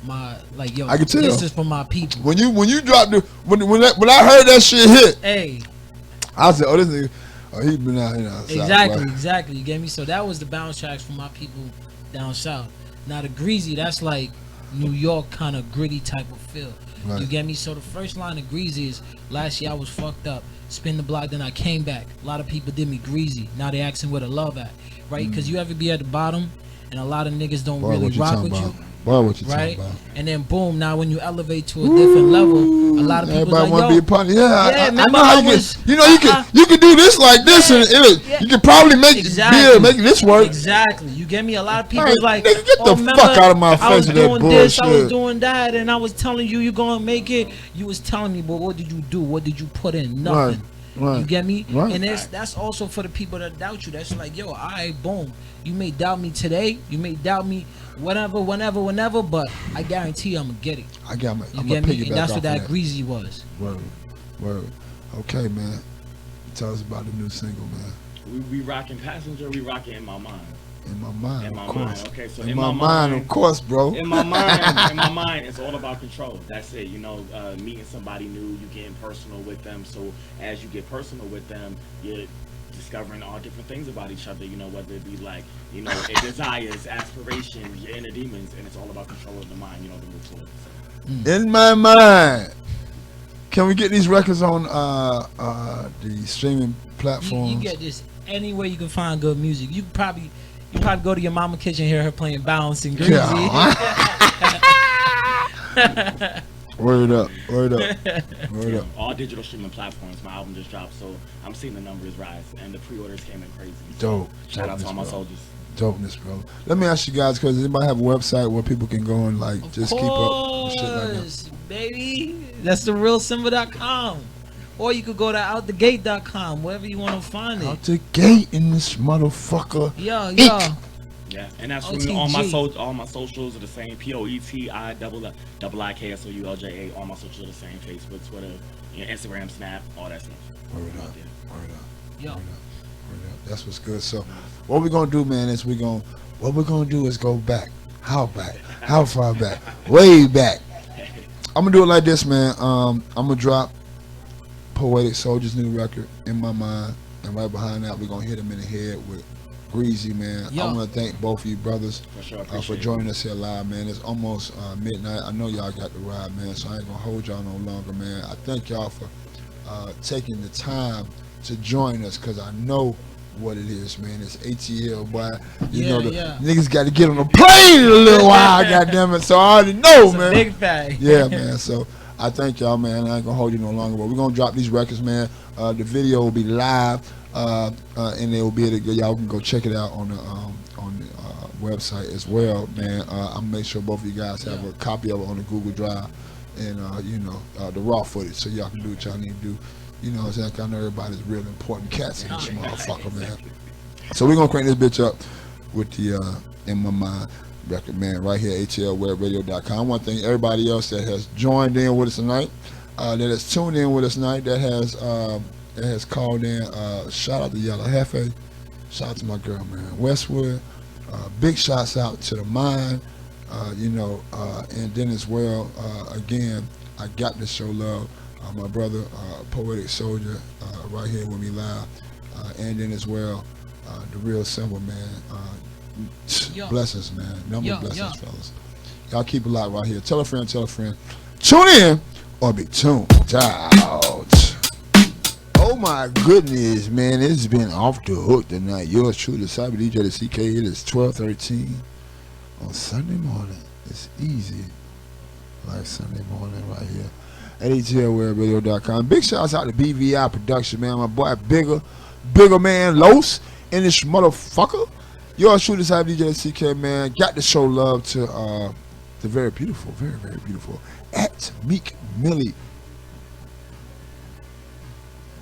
my yo. I can tell. This is for my people. When you dropped when I heard that shit hit, hey, I said, oh, this nigga, he been out here now. Exactly. You get me? So that was the bounce tracks for my people down south. Now the Greasy, that's like New York kind of gritty type of feel. Right. You get me? So the first line of Greasy is, last year I was fucked up, spin the block, then I came back. A lot of people did me greasy. Now they asking where the love at, right? Because you ever be at the bottom and a lot of niggas don't really rock with you. Boy, what you right? talking about? And then boom, now when you elevate to a different level, a lot of people everybody like, want to be a part. I know I how you get. You know, you can do this like this, and you can probably make this work. Exactly. You get me? A lot of people like, nigga, get the fuck out of my face. I was with doing that this, bullshit. I was doing that, and I was telling you gonna make it. You was telling me, but what did you do? What did you put in? Nothing. Right. You get me? Right. And that's also for the people that doubt you. That's like, yo, alright, boom. You may doubt me today. You may doubt me whenever, but I guarantee you I'm gonna get it. I'm gonna get me? piggyback And that's off what that of Greasy was. Word. Okay, man. Tell us about the new single, man. We rocking Passenger. We rocking In My Mind. In my mind, of course. Okay, so in my mind, of course, bro. In my mind, it's all about control. That's it. You know, meeting somebody new, you getting personal with them. So as you get personal with them, you're discovering all different things about each other. You know, whether it be like, you know, desires, aspirations, your inner demons, and it's all about control of the mind. You know, to move forward. So. In my mind. Can we get these records on the streaming platforms? You get this anywhere you can find good music. You probably go to your mama kitchen, hear her playing Bounce and Greasy. Yeah. Word up. All digital streaming platforms. My album just dropped, so I'm seeing the numbers rise, and the pre-orders came in crazy. Dope. Shout out to all my soldiers. Dopeness, bro. Let me ask you guys, because anybody have a website where people can go and like just keep up with shit like that? Baby. That's the realsimba.com. Or you could go to outthegate.com, wherever you want to find it. Out the gate in this motherfucker. Yeah. Yeah, and that's for OTG. all my socials are the same. POETIIKSOULJA. All my socials are the same. Facebook, Twitter, Instagram, Snap, all that stuff. Word up. Yo. That's what's good. So what we're gonna do, man, is what we're gonna do is go back. How back? How far back? Way back. I'm gonna do it like this, man. I'm gonna drop Poetiik Soulja's new record, In My Mind, and right behind that we're gonna hit him in the head with Greasy, man. Yo. I want to thank both of you brothers for joining us here live, man. It's almost midnight. I know y'all got the ride, man, so I ain't gonna hold y'all no longer, man. I thank y'all for taking the time to join us, because I know what it is, man. It's ATL, boy. You know, niggas got to get on the plane in a little while, goddamn it. So I already know, it's man. A big fact. Yeah, man. So I thank y'all, man. I ain't gonna hold you no longer, but we're gonna drop these records, man. The video will be live, and they will be able to, y'all can go check it out on the website as well, man. I'll make sure both of you guys have a copy of it on the Google Drive, and the raw footage, so y'all can do what y'all need to do. You know what I'm saying? I know everybody's real important cats in this motherfucker, man. So we're gonna crank this bitch up with the In My Mind. record, man, right here, atlwebradio.com. I want to thank everybody else that has joined in with us tonight, that has tuned in with us tonight, that has called in. Shout out to Yella Hefe. Shout out to my girl, Marion Westwood. Big shouts out to the Mind, and then as well, again, I got to show love. My brother, Poetiik Soulja, right here with me live, and then as well, the Real Simba, man. Blessings, man. Number of blessings, fellas. Y'all keep it locked right here. Tell a friend, tell a friend. Tune in or be tuned out. Oh my goodness, man. It's been off the hook tonight. Yours truly, Cyber DJ, the CK. It is 12:13 on Sunday morning. It's easy. Like Sunday morning right here. At atlwebradio.com. Big shouts out to BVI Production, man. My boy Bigger man Los in this motherfucker. Yours truly, Cyber DJ, the CK, man. Got to show love to the very beautiful, very, very beautiful at Meek Millie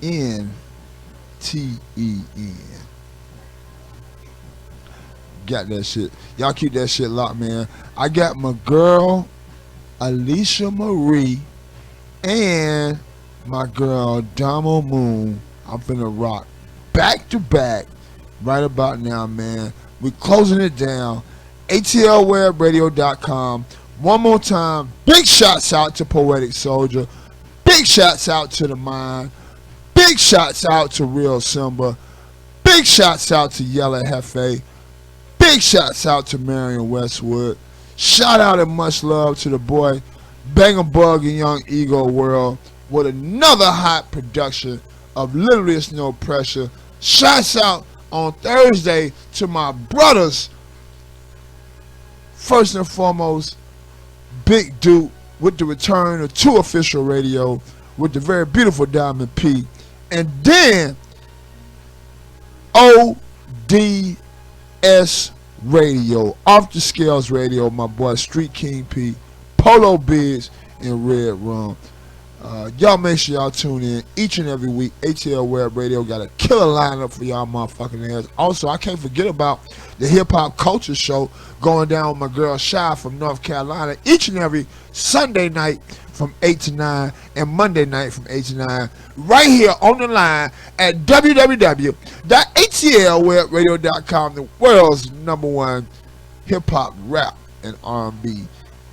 NTEN. Got that shit. Y'all keep that shit locked, man. I got my girl Alicia Marie and my girl Damo Moon. I'm finna rock back to back right about now, man. We're closing it down. atlwebradio.com. One more time. Big shouts out to Poetiik Soulja. Big shouts out to the Mind. Big shouts out to Real Simba. Big shouts out to Yella Hefe. Big shouts out to Marion Westwood. Shout out and much love to the boy Banger Bug and Young Ego World with another hot production of Literally It's No Pressure. Shouts out on Thursday to my brothers. First and foremost, Big Duke with the return of 2 Official Radio with the very beautiful Diamond P. And then ODS Radio, Off the Scales Radio, my boy Street King P, Polo Bids, and Red Rum. Y'all make sure y'all tune in each and every week. ATL Web Radio got a killer lineup for y'all motherfucking ass. Also, I can't forget about the Hip Hop Culture Show going down with my girl Shy from North Carolina each and every Sunday night from 8 to 9 and Monday night from 8 to 9 right here on the line at www.atlwebradio.com, the world's #1 hip hop, rap, and R&B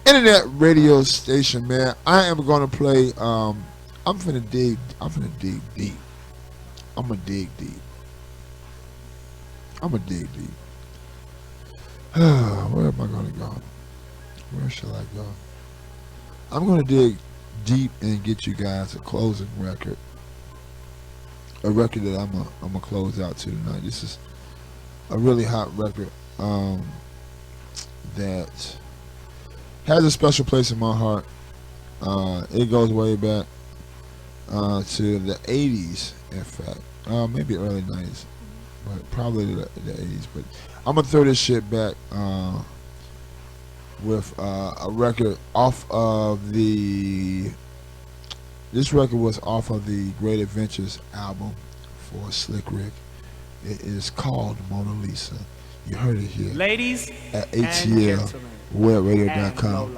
internet radio station, man. I am gonna play. I'm finna dig deep. I'm gonna dig deep. Where am I gonna go? Where shall I go? I'm gonna dig deep and get you guys a closing record. A record that I'm gonna close out to tonight. This is a really hot record that has a special place in my heart. It goes way back to the 80s, in fact. Maybe early 90s, but probably the 80s. But I'm going to throw this shit back with a record off of the... This record was off of the Great Adventures album for Slick Rick. It is called Mona Lisa. You heard it here. Ladies at and gentlemen. ATLwebradio.com.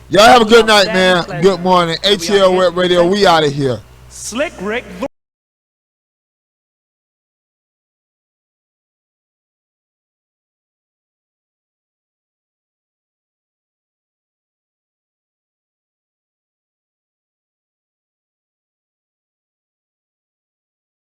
Y'all have a good night, man. Good morning. ATL Web Radio, we out of here. Slick Rick the